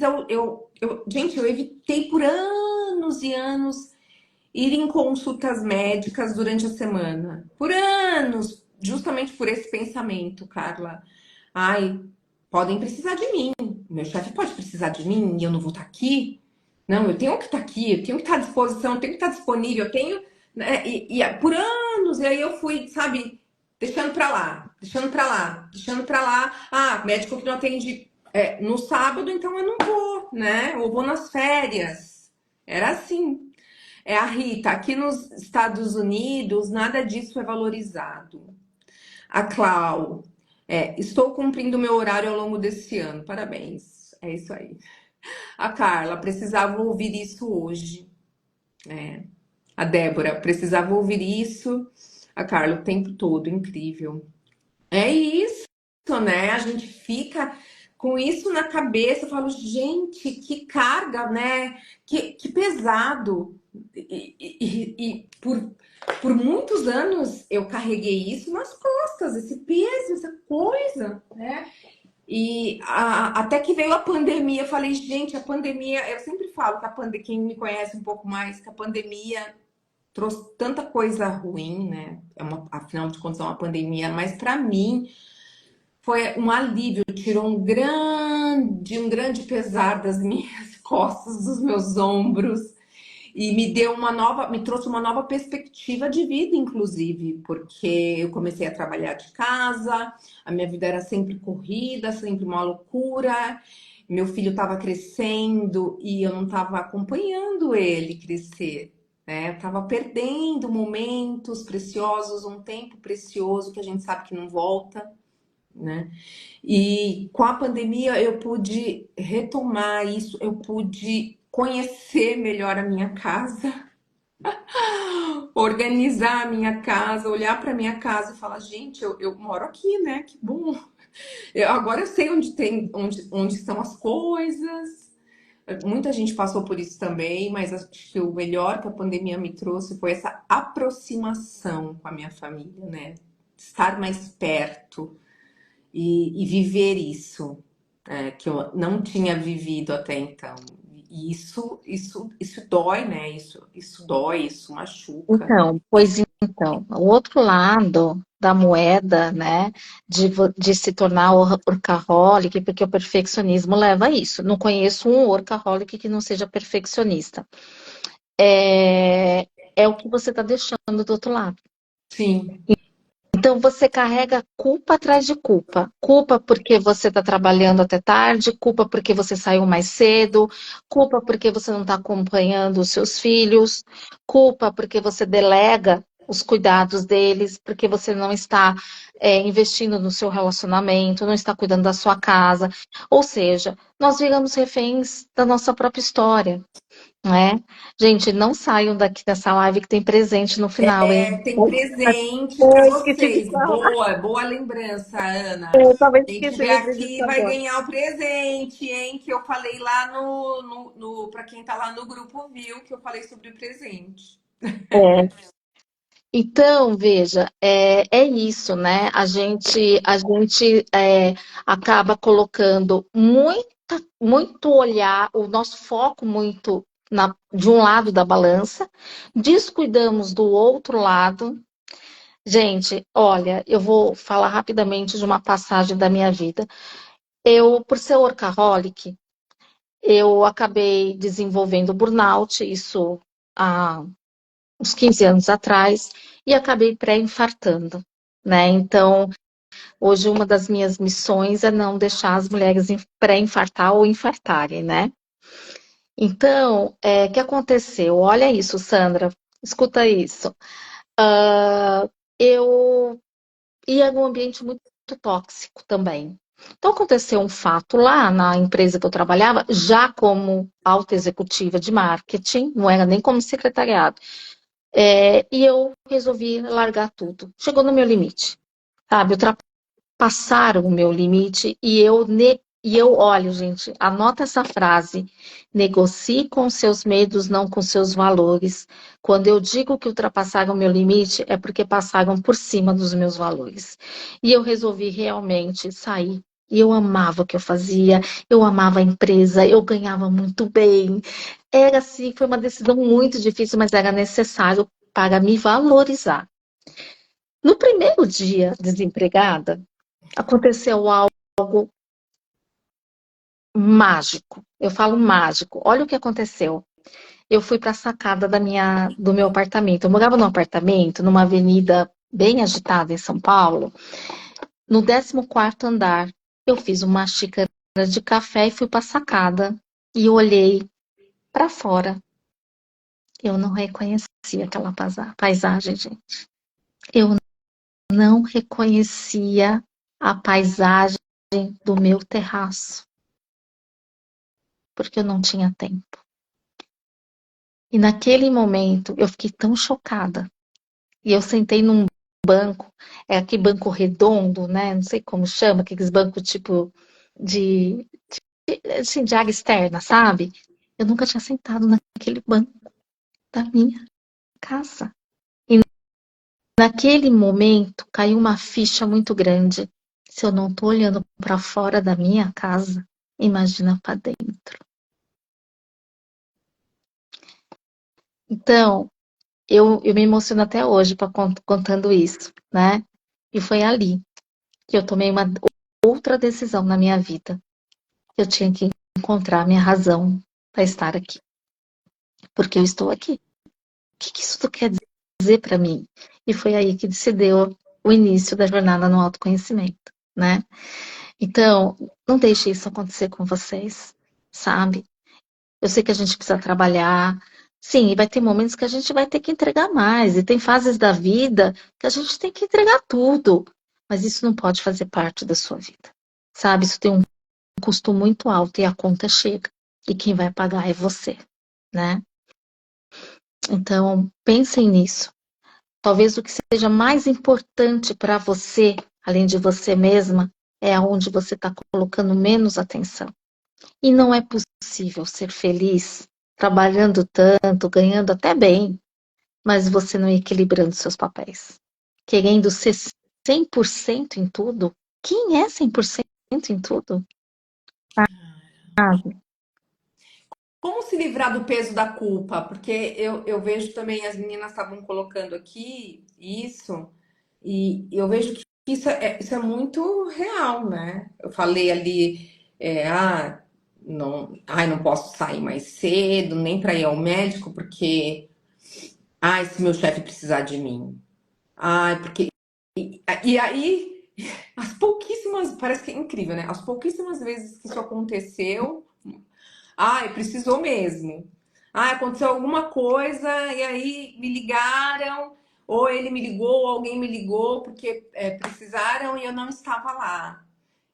gente, eu evitei por anos e anos ir em consultas médicas durante a semana. Por anos, justamente por esse pensamento, Carla. Ai, podem precisar de mim. Meu chefe pode precisar de mim e eu não vou estar aqui. Não, eu tenho que estar aqui, eu tenho que estar à disposição, eu tenho que estar disponível, eu tenho. Né, por anos, e aí eu fui, sabe, deixando pra lá, deixando pra lá, deixando pra lá. Ah, médico que não atende no sábado, então eu não vou, né? Eu vou nas férias. Era assim. É a Rita, aqui nos Estados Unidos, nada disso é valorizado. A Clau, estou cumprindo meu horário ao longo desse ano. Parabéns. É isso aí. A Carla, precisava ouvir isso hoje. A Débora, precisava ouvir isso. A Carla, o tempo todo, incrível. É isso, né? A gente fica com isso na cabeça. Eu falo, gente, que carga, né? Que pesado. Por muitos anos eu carreguei isso nas costas, esse peso, essa coisa, né? Até que veio a pandemia, eu falei, gente, a pandemia, eu sempre falo que a pandemia, quem me conhece um pouco mais, que a pandemia trouxe tanta coisa ruim, né? Afinal de contas, é uma pandemia, mas para mim foi um alívio, tirou um grande pesar das minhas costas, dos meus ombros. E me trouxe uma nova perspectiva de vida, inclusive, porque eu comecei a trabalhar de casa, a minha vida era sempre corrida, sempre uma loucura. Meu filho estava crescendo e eu não estava acompanhando ele crescer, né? Eu estava perdendo momentos preciosos, um tempo precioso que a gente sabe que não volta, né? E com a pandemia eu pude retomar isso, eu pude conhecer melhor a minha casa, organizar a minha casa, olhar para minha casa e falar, gente, eu moro aqui, né? Que bom. Agora eu sei onde estão as coisas. Muita gente passou por isso também, mas acho que o melhor que a pandemia me trouxe foi essa aproximação com a minha família, né? Estar mais perto e viver isso, que eu não tinha vivido até então. E isso dói, né? Isso dói, isso machuca. Então, pois então, o outro lado da moeda, né, de se tornar workaholic, porque o perfeccionismo leva a isso. Não conheço um workaholic que não seja perfeccionista. É o que você está deixando do outro lado. Sim, Então você carrega culpa atrás de culpa. Culpa porque você está trabalhando até tarde, culpa porque você saiu mais cedo, culpa porque você não está acompanhando os seus filhos, culpa porque você delega os cuidados deles, porque você não está investindo no seu relacionamento, não está cuidando da sua casa. Ou seja, nós viramos reféns da nossa própria história, né? Gente, não saiam daqui dessa live que tem presente no final, hein? tem presente para Eu esqueci de vocês. falar. Boa lembrança, Ana. Eu tava Quem tiver esquecendo disso aqui vai agora. ganhar o presente, hein? Que eu falei lá para quem tá lá no grupo viu que eu falei sobre o presente. É. Então, veja, é isso, né? A gente acaba colocando muito olhar, o nosso foco muito de um lado da balança, descuidamos do outro lado. Gente, olha, eu vou falar rapidamente de uma passagem da minha vida. Eu, por ser workaholic, eu acabei desenvolvendo burnout, isso há uns 15 anos atrás, e acabei pré-infartando, né? Então, hoje uma das minhas missões é não deixar as mulheres pré-infartar ou infartarem, né? Então, o que aconteceu? Olha isso, Sandra, escuta isso. Eu ia num ambiente muito tóxico também. Então, aconteceu um fato lá na empresa que eu trabalhava, já como alta executiva de marketing, não era nem como secretariado. E eu resolvi largar tudo. Chegou no meu limite, sabe? Ultrapassaram o meu limite e eu, olha, gente, anota essa frase. Negocie com seus medos, não com seus valores. Quando eu digo que ultrapassaram o meu limite, é porque passaram por cima dos meus valores. E eu resolvi realmente sair. E eu amava o que eu fazia, eu amava a empresa, eu ganhava muito bem. Era assim, foi uma decisão muito difícil, mas era necessário para me valorizar. No primeiro dia desempregada, aconteceu algo mágico. Eu falo mágico. Olha o que aconteceu. Eu fui para a sacada do meu apartamento. Eu morava num apartamento, numa avenida bem agitada em São Paulo. No 14º andar, eu fiz uma xícara de café e fui para a sacada. E olhei para fora. Eu não reconheci aquela paisagem, gente. Eu não reconhecia a paisagem do meu terraço, porque eu não tinha tempo. E naquele momento eu fiquei tão chocada. E eu sentei num banco, aquele banco redondo, né? Não sei como chama, aqueles bancos tipo de, assim, de área externa, sabe? Eu nunca tinha sentado naquele banco da minha casa. E naquele momento caiu uma ficha muito grande. Se eu não tô olhando para fora da minha casa, imagina para dentro. Então, eu me emociono até hoje contando isso, né? E foi ali que eu tomei uma outra decisão na minha vida. Eu tinha que encontrar a minha razão para estar aqui. Porque eu estou aqui. O que isso quer dizer para mim? E foi aí que se deu o início da jornada no autoconhecimento, né? Então, não deixe isso acontecer com vocês, sabe? Eu sei que a gente precisa trabalhar. Sim, e vai ter momentos que a gente vai ter que entregar mais. E tem fases da vida que a gente tem que entregar tudo. Mas isso não pode fazer parte da sua vida. Sabe? Isso tem um custo muito alto e a conta chega. E quem vai pagar é você, né? Então, pensem nisso. Talvez o que seja mais importante para você, além de você mesma, é aonde você está colocando menos atenção. E não é possível ser feliz trabalhando tanto, ganhando até bem, mas você não equilibrando seus papéis. Querendo ser 100% em tudo. Quem é 100% em tudo? Como se livrar do peso da culpa? Porque eu vejo também, as meninas estavam colocando aqui isso, e eu vejo que isso é muito real, né? Eu falei ali, não, ai, não posso sair mais cedo, nem para ir ao médico, porque, ai, se meu chefe precisar de mim. Ai, porque. E aí, as pouquíssimas, parece que é incrível, né? As pouquíssimas vezes que isso aconteceu, ai, precisou mesmo. Ai, aconteceu alguma coisa e aí me ligaram, ou ele me ligou, ou alguém me ligou, porque precisaram e eu não estava lá,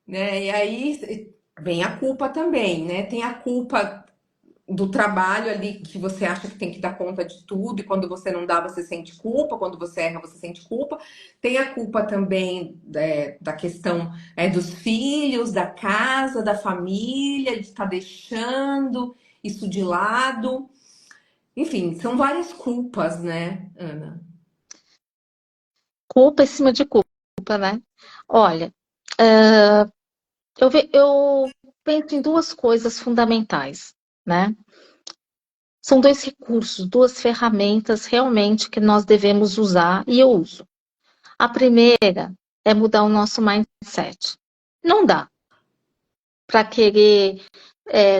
né? E aí vem a culpa também, né? Tem a culpa do trabalho ali que você acha que tem que dar conta de tudo, e quando você não dá, você sente culpa, quando você erra, você sente culpa. Tem a culpa também da questão dos filhos, da casa, da família, de estar deixando isso de lado. Enfim, são várias culpas, né, Ana? Culpa em cima de culpa, né? Olha, eu penso em duas coisas fundamentais, né? São dois recursos, duas ferramentas realmente que nós devemos usar e eu uso. A primeira é mudar o nosso mindset. Não dá para querer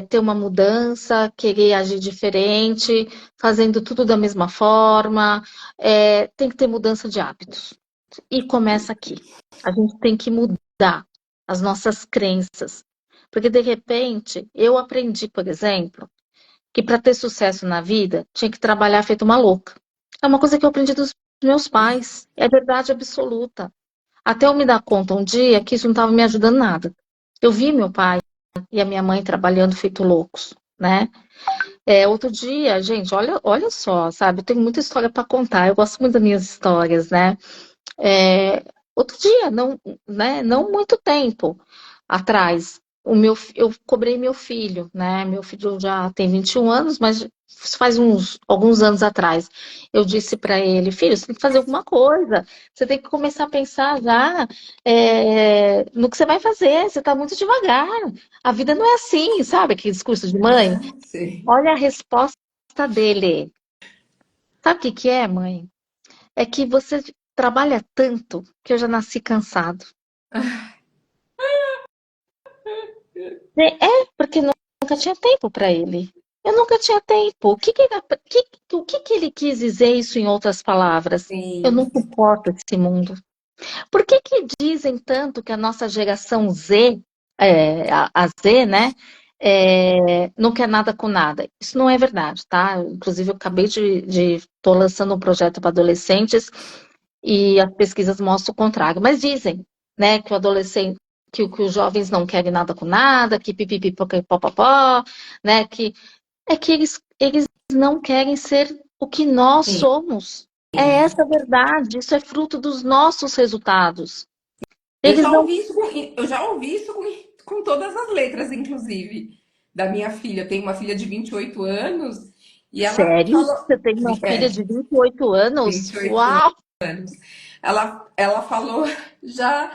ter uma mudança, querer agir diferente, fazendo tudo da mesma forma. Tem que ter mudança de hábitos. E começa aqui. A gente tem que mudar as nossas crenças. Porque, de repente, eu aprendi, por exemplo, que para ter sucesso na vida tinha que trabalhar feito uma louca. É uma coisa que eu aprendi dos meus pais. É verdade absoluta. Até eu me dar conta um dia que isso não estava me ajudando nada. Eu vi meu pai e a minha mãe trabalhando feito loucos, né? Outro dia, gente, olha só, sabe? Eu tenho muita história para contar. Eu gosto muito das minhas histórias, né? É, outro dia, não, né, não muito tempo atrás, eu cobrei meu filho, né? Meu filho já tem 21 anos, mas isso faz alguns anos atrás. Eu disse para ele, filho, você tem que fazer alguma coisa. Você tem que começar a pensar já no que você vai fazer. Você está muito devagar. A vida não é assim, sabe? Aquele discurso de mãe. Sim. Olha a resposta dele. Sabe o que que é, mãe? É que você trabalha tanto que eu já nasci cansado. Porque nunca tinha tempo para ele. Eu nunca tinha tempo. O que que ele quis dizer isso em outras palavras? Eu Sim. não suporto esse mundo. Por que que dizem tanto que a nossa geração Z, a Z, né, não quer nada com nada? Isso não é verdade, tá? Inclusive, eu acabei tô lançando um projeto para adolescentes e as pesquisas mostram o contrário. Mas dizem, né, que o adolescente, que os jovens não querem nada com nada, que pipipipopopó, né, que eles não querem ser o que nós Sim. somos. É essa a verdade, isso é fruto dos nossos resultados. Eu Eles já não. ouvi isso eu já ouvi isso com todas as letras, inclusive, da minha filha. Eu tenho uma filha de 28 anos e ela Sério? falou. Você tem uma filha de 28 anos? 28 Uau! anos. Ela falou já,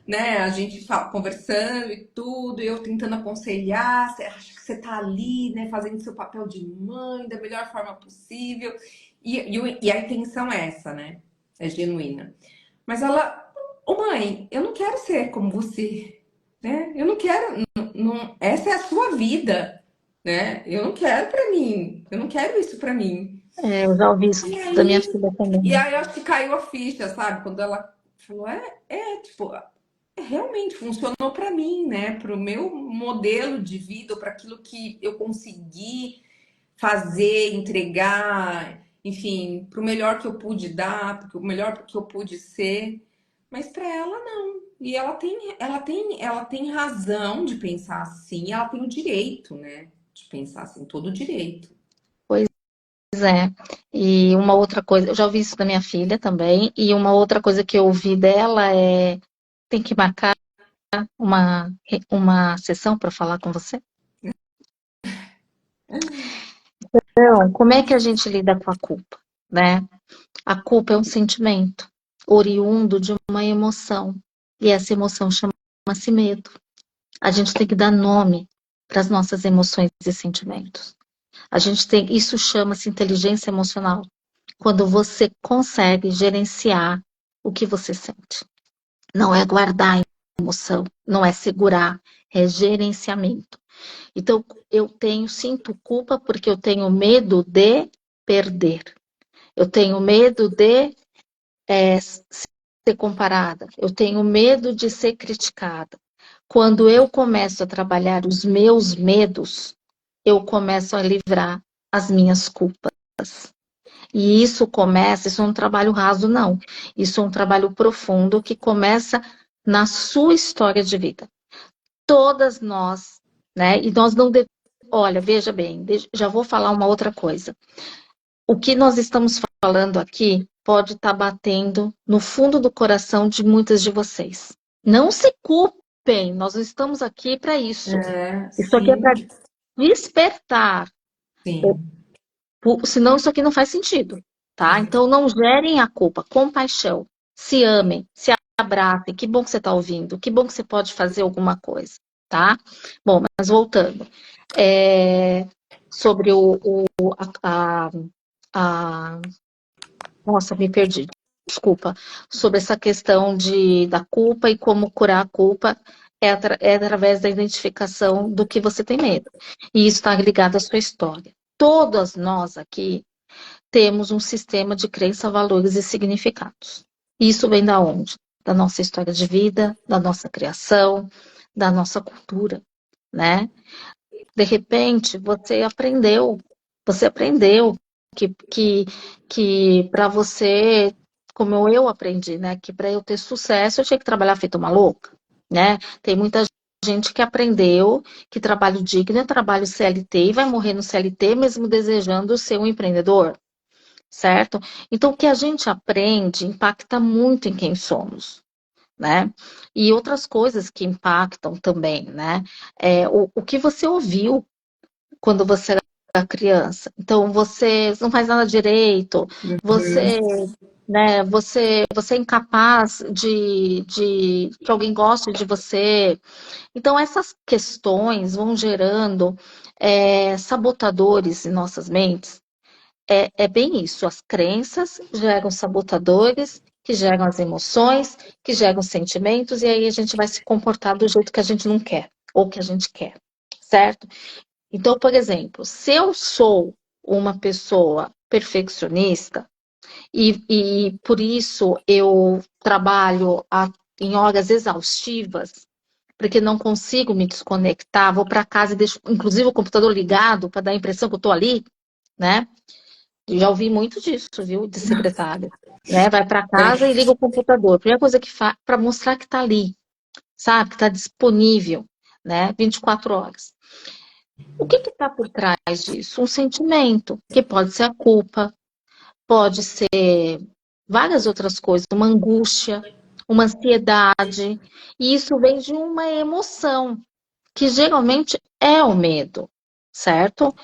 né? A gente conversando e tudo, eu tentando aconselhar. Você acha que você tá ali, né? Fazendo seu papel de mãe da melhor forma possível. E a intenção é essa, né? É genuína. Mas ela, ô mãe, eu não quero ser como você, né? Eu não quero, essa é a sua vida, né? Eu não quero pra mim, eu não quero isso pra mim. Eu já ouvi isso E da minha aí, filha e também. aí eu acho que caiu a ficha, sabe? Quando ela falou, tipo, realmente funcionou pra mim, né? Pro meu modelo de vida, para aquilo que eu consegui fazer, entregar, enfim, pro melhor que eu pude dar, pro melhor que eu pude ser. Mas para ela não. E ela tem razão de pensar assim, ela tem o direito, né, de pensar assim, todo o direito. Pois é. E uma outra coisa, eu já ouvi isso da minha filha também, e uma outra coisa que eu ouvi dela é: tem que marcar uma, uma sessão para falar com você? Então, como é que a gente lida com a culpa, né? A culpa é um sentimento oriundo de uma emoção, e essa emoção chama-se medo. A gente tem que dar nome para as nossas emoções e sentimentos. Isso chama-se inteligência emocional. Quando você consegue gerenciar o que você sente. Não é guardar a emoção, não é segurar, é gerenciamento. Então, sinto culpa porque eu tenho medo de perder. Eu tenho medo de ser comparada. Eu tenho medo de ser criticada. Quando eu começo a trabalhar os meus medos, eu começo a livrar as minhas culpas. E isso não é um trabalho raso, não. Isso é um trabalho profundo que começa na sua história de vida. Todas nós, né? E nós não devemos. Olha, veja bem, já vou falar uma outra coisa. O que nós estamos falando aqui pode estar batendo no fundo do coração de muitas de vocês. Não se culpem, nós não estamos aqui para isso. É, Isso aqui é sim, para despertar. sim. Senão isso aqui não faz sentido, tá? Então não gerem a culpa, compaixão, se amem, se abracem. Que bom que você está ouvindo, que bom que você pode fazer alguma coisa, tá? Bom, mas voltando. Sobre a, a- nossa, me perdi. Desculpa. Sobre essa questão da culpa e como curar a culpa é através da identificação do que você tem medo. E isso está ligado à sua história. Todas nós aqui temos um sistema de crença, valores e significados. Isso vem da onde? Da nossa história de vida, da nossa criação, da nossa cultura, né? De repente, você aprendeu que para você, como eu aprendi, né, que para eu ter sucesso eu tinha que trabalhar feito uma louca, né? Tem muita gente que aprendeu que trabalho digno é trabalho CLT e vai morrer no CLT mesmo desejando ser um empreendedor, certo? Então, o que a gente aprende impacta muito em quem somos, né? E outras coisas que impactam também, né? O que você ouviu quando você era criança. Então, você não faz nada direito, você, né, você é incapaz de que alguém goste de você. Então, essas questões vão gerando sabotadores em nossas mentes. É bem isso, as crenças geram sabotadores, que geram as emoções, que geram sentimentos, e aí a gente vai se comportar do jeito que a gente não quer, ou que a gente quer, certo? Então, por exemplo, se eu sou uma pessoa perfeccionista e por isso eu trabalho em horas exaustivas, porque não consigo me desconectar, vou para casa e deixo, inclusive, o computador ligado para dar a impressão que eu estou ali, né? Já ouvi muito disso, viu, de secretária, né? Vai para casa e liga o computador. A primeira coisa que faz para mostrar que está ali, sabe? Que está disponível, né? 24 horas. O que está por trás disso? Um sentimento, que pode ser a culpa, pode ser várias outras coisas, uma angústia, uma ansiedade, e isso vem de uma emoção, que geralmente é o medo, certo?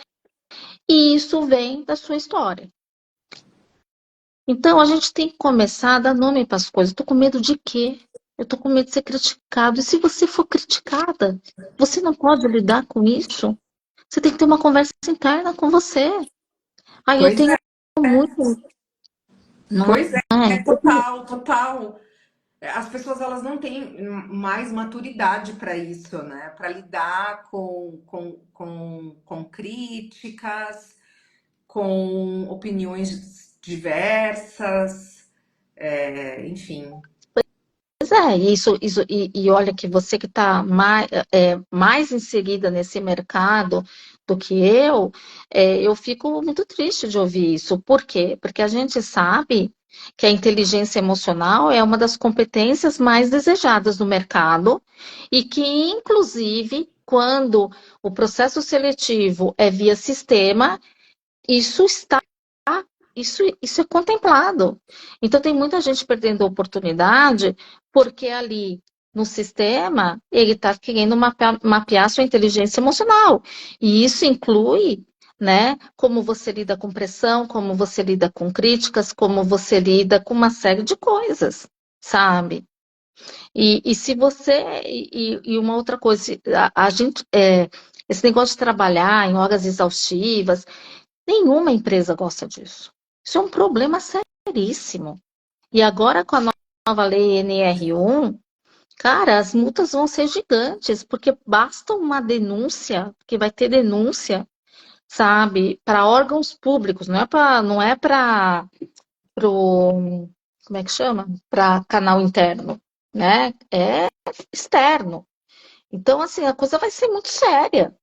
E isso vem da sua história. Então a gente tem que começar a dar nome para as coisas. Eu tô com medo de quê? Eu tô com medo de ser criticado. E se você for criticada, você não pode lidar com isso? Você tem que ter uma conversa interna com você. Aí eu Pois tenho é, muito, não pois é? é, total, total. As pessoas elas não têm mais maturidade para isso, né? Para lidar com críticas, com opiniões diversas, enfim. Pois é, e olha que você que está mais inserida nesse mercado do que eu fico muito triste de ouvir isso. Por quê? Porque a gente sabe que a inteligência emocional é uma das competências mais desejadas no mercado e que, inclusive, quando o processo seletivo é via sistema, isso está isso é contemplado. Então, tem muita gente perdendo a oportunidade porque ali no sistema ele está querendo mapear sua inteligência emocional. E isso inclui, né, como você lida com pressão, como você lida com críticas, como você lida com uma série de coisas, sabe? E se você. E uma outra coisa, a gente. Esse negócio de trabalhar em horas exaustivas, nenhuma empresa gosta disso. Isso é um problema seríssimo. E agora com a nova lei NR1, cara, as multas vão ser gigantes, porque basta uma denúncia, que vai ter denúncia, sabe, para órgãos públicos, não é para pro, como é que chama? Para canal interno, né? É externo. Então, assim, a coisa vai ser muito séria.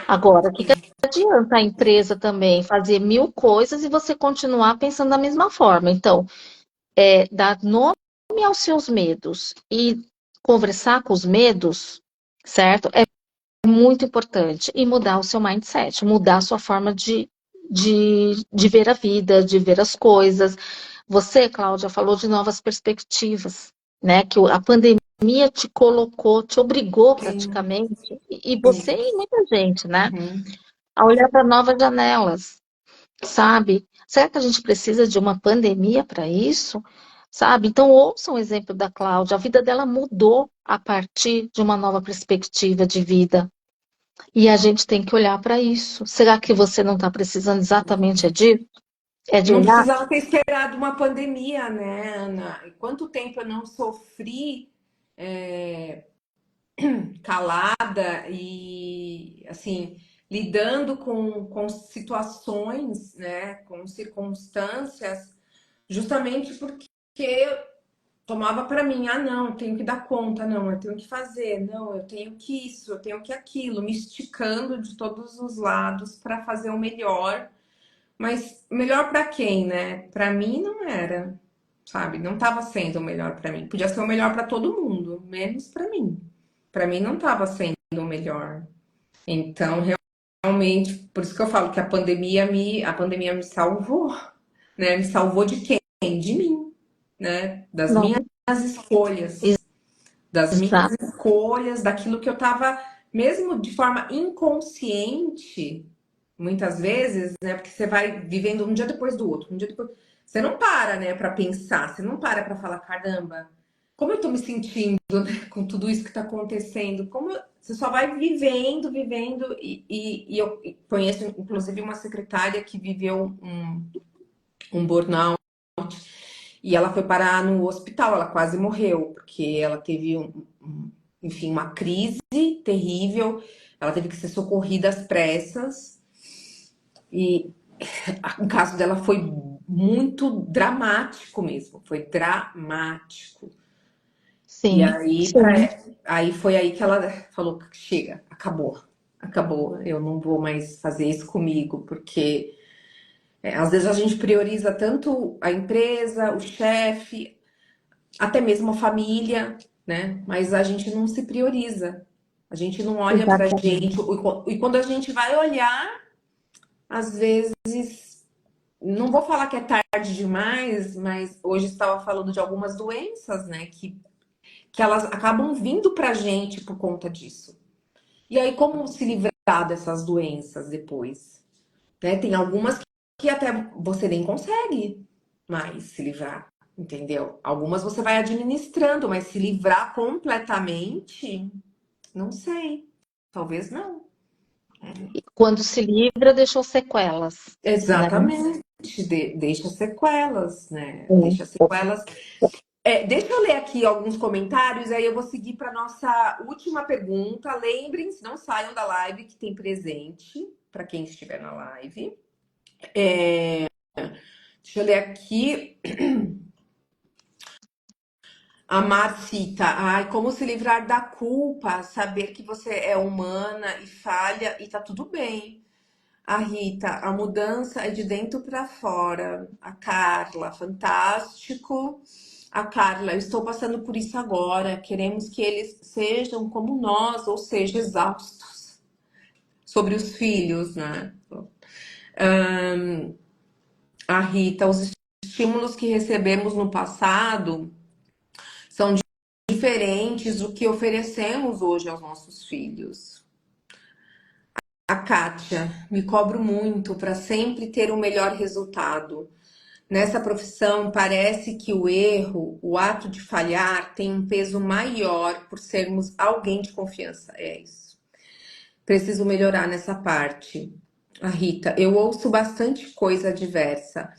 Agora, o que adianta a empresa também fazer mil coisas e você continuar pensando da mesma forma? Então, dar nome aos seus medos e conversar com os medos, certo? É muito importante. E mudar o seu mindset, mudar a sua forma de ver a vida, de ver as coisas. Você, Cláudia, falou de novas perspectivas, né? Que a pandemia te colocou, te obrigou Sim, praticamente, e sim. você e muita gente, né? Uhum. A olhar para novas janelas, sabe? Será que a gente precisa de uma pandemia para isso? Sabe? Então, ouça um exemplo da Cláudia. A vida dela mudou a partir de uma nova perspectiva de vida. E a gente tem que olhar para isso. Será que você não está precisando exatamente disso? É de Não olhar? precisava ter esperado uma pandemia, né, Ana? E quanto tempo eu não sofri calada e, assim, lidando com situações, né, com circunstâncias, justamente porque tomava para mim, ah, não, eu tenho que dar conta, não, eu tenho que fazer, não, eu tenho que isso, eu tenho que aquilo, me esticando de todos os lados para fazer o melhor. Mas melhor para quem, né? Para mim não era, sabe? Não estava sendo o melhor para mim. Podia ser o melhor para todo mundo, menos para mim. Para mim não estava sendo o melhor. Então, realmente, por isso que eu falo que a pandemia me salvou, né? Me salvou de quem? De mim, né? Das minhas Não, escolhas, das minhas exato. escolhas, daquilo que eu estava, mesmo de forma inconsciente, muitas vezes, né? Porque você vai vivendo um dia depois do outro, um dia depois. Você não para, né, para pensar, você não para para falar, caramba, como eu tô me sentindo, né, com tudo isso que tá acontecendo? Você só vai vivendo, vivendo, e eu conheço, inclusive, uma secretária que viveu um burnout e ela foi parar no hospital, ela quase morreu, porque ela teve enfim, uma crise terrível, ela teve que ser socorrida às pressas. E o caso dela foi muito dramático mesmo, foi dramático. E Sim, aí, sim, aí foi aí que ela falou: chega, acabou, acabou, eu não vou mais fazer isso comigo, porque às vezes a gente prioriza tanto a empresa, o chefe, até mesmo a família, né? Mas a gente não se prioriza, a gente não olha pra gente, exatamente. e quando a gente vai olhar, às vezes. Não vou falar que é tarde demais, mas hoje estava falando de algumas doenças, né? Que elas acabam vindo pra gente por conta disso. E aí, como se livrar dessas doenças depois? Né? Tem algumas que até você nem consegue mais se livrar, entendeu? Algumas você vai administrando, mas se livrar completamente, não sei. Talvez não. E quando se livra, deixou sequelas, né? Exatamente. Deixa sequelas, né? Sim. Deixa sequelas. Deixa eu ler aqui alguns comentários, aí eu vou seguir para nossa última pergunta. Lembrem-se, não saiam da live que tem presente para quem estiver na live. Deixa eu ler aqui. A Marcita, ai, como se livrar da culpa, saber que você é humana e falha e tá tudo bem. A Rita, a mudança é de dentro para fora. A Carla, fantástico. A Carla, eu estou passando por isso agora. Queremos que eles sejam como nós, ou seja, exaustos. Sobre os filhos, né? A Rita, os estímulos que recebemos no passado são diferentes do que oferecemos hoje aos nossos filhos. A Kátia, me cobro muito para sempre ter o melhor resultado. Nessa profissão, parece que o erro, o ato de falhar, tem um peso maior por sermos alguém de confiança. É isso. Preciso melhorar nessa parte. A Rita, eu ouço bastante coisa diversa,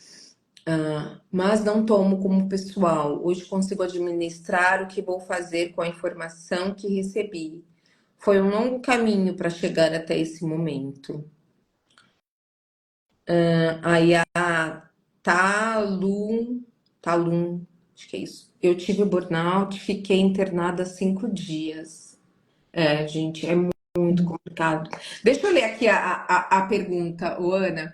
mas não tomo como pessoal. Hoje consigo administrar o que vou fazer com a informação que recebi. Foi um longo caminho para chegar até esse momento. Aí a Talum, acho que é isso. Eu tive burnout, fiquei internada 5 dias. Gente, é muito complicado. Deixa eu ler aqui a pergunta, ô Ana.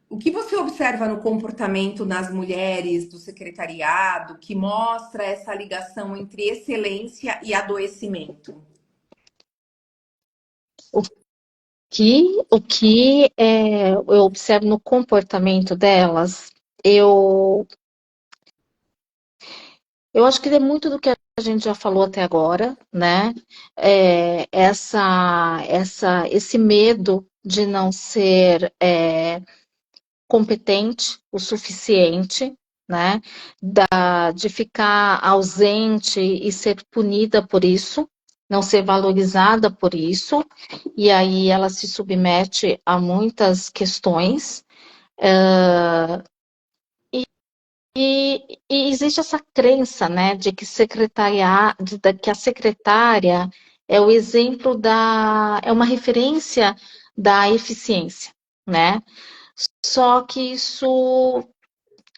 O que você observa no comportamento nas mulheres do secretariado que mostra essa ligação entre excelência e adoecimento? Eu observo no comportamento delas, eu, eu acho que é muito do que a gente já falou até agora, né? Esse medo de não ser competente o suficiente, né? De ficar ausente e ser punida por isso, não ser valorizada por isso, e aí ela se submete a muitas questões. E existe essa crença, né, de que que a secretária é o exemplo é uma referência da eficiência, né? Só que isso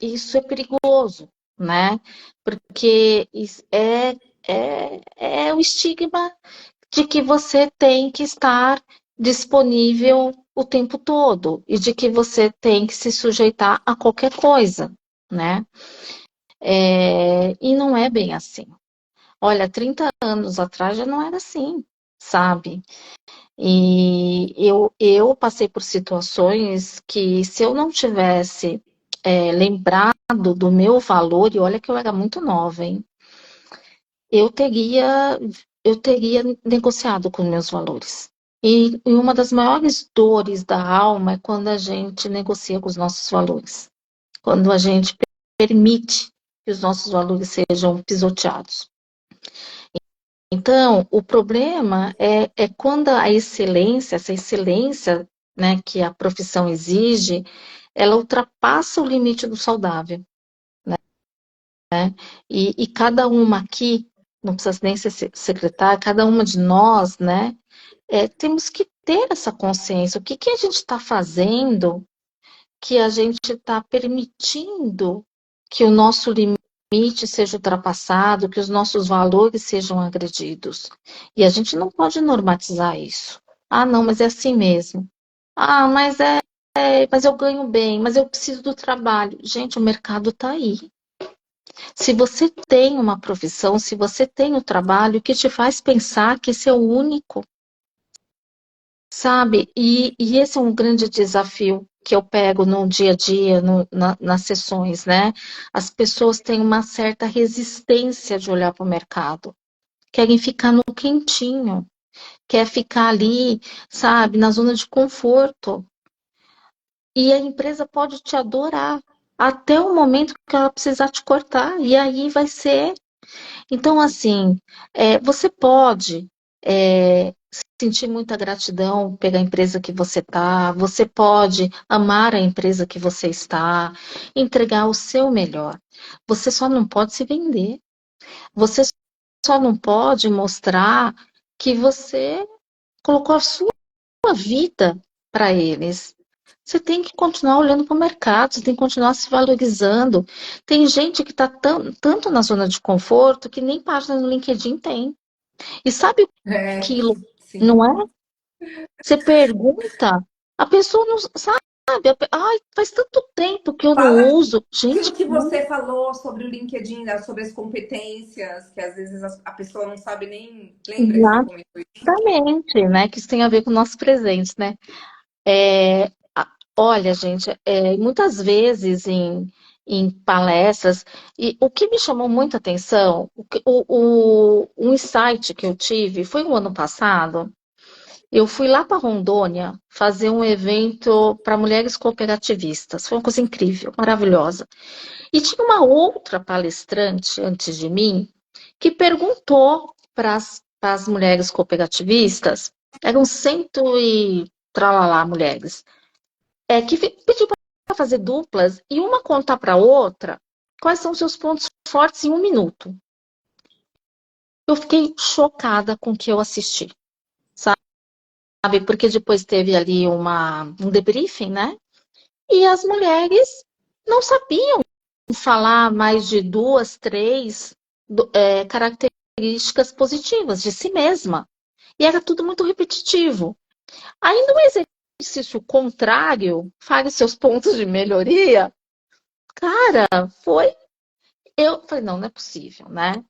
é perigoso, né? Porque é o estigma de que você tem que estar disponível o tempo todo e de que você tem que se sujeitar a qualquer coisa, né? E não é bem assim. Olha, 30 anos atrás já não era assim, sabe? E eu passei por situações que, se eu não tivesse lembrado do meu valor, e olha que eu era muito nova, hein? Eu teria, eu teria negociado com meus valores. E uma das maiores dores da alma é quando a gente negocia com os nossos valores, quando a gente permite que os nossos valores sejam pisoteados. Então, o problema é quando a excelência, essa excelência, né, que a profissão exige, ela ultrapassa o limite do saudável. E cada uma aqui, não precisa nem ser secretária, cada uma de nós, né, temos que ter essa consciência. O que que a gente está fazendo que a gente está permitindo que o nosso limite seja ultrapassado, que os nossos valores sejam agredidos. E a gente não pode normatizar isso. Ah, não, mas é assim mesmo. Ah, mas eu ganho bem, mas eu preciso do trabalho. Gente, o mercado está aí. Se você tem uma profissão, se você tem o trabalho, o que te faz pensar que esse é o único, sabe? E esse é um grande desafio que eu pego no dia a dia, nas sessões, né? As pessoas têm uma certa resistência de olhar para o mercado, querem ficar no quentinho, quer ficar ali, sabe, na zona de conforto. E a empresa pode te adorar até o momento que ela precisar te cortar, e aí vai ser. Então, assim, você pode sentir muita gratidão pela empresa que você está, você pode amar a empresa que você está, entregar o seu melhor. Você só não pode se vender. Você só não pode mostrar que você colocou a sua vida para eles. Você tem que continuar olhando para o mercado, você tem que continuar se valorizando. Tem gente que está tanto na zona de conforto que nem página no LinkedIn tem. E sabe É, aquilo, sim. não é? Você pergunta, a pessoa não sabe. Ai, faz tanto tempo que eu não Fala uso. Gente, aquilo que você falou sobre o LinkedIn, né, sobre as competências, que às vezes a pessoa não sabe nem. Lembra que você comentou isso? exatamente, né? Que isso tem a ver com o nosso presente, né? Olha, gente, muitas vezes em palestras, e o que me chamou muita atenção, um insight que eu tive foi no ano passado. Eu fui lá para Rondônia fazer um evento para mulheres cooperativistas. Foi uma coisa incrível, maravilhosa. E tinha uma outra palestrante antes de mim que perguntou para as mulheres cooperativistas, eram cento e tralalá mulheres, que pediu para fazer duplas e uma contar para a outra quais são os seus pontos fortes em 1 minuto. Eu fiquei chocada com o que eu assisti, sabe? Porque depois teve ali um debriefing, né? E as mulheres não sabiam falar mais de duas, três características positivas de si mesma. E era tudo muito repetitivo. Aí, no exercício contrário, fale seus pontos de melhoria, cara, foi. Eu falei, não, não é possível, né?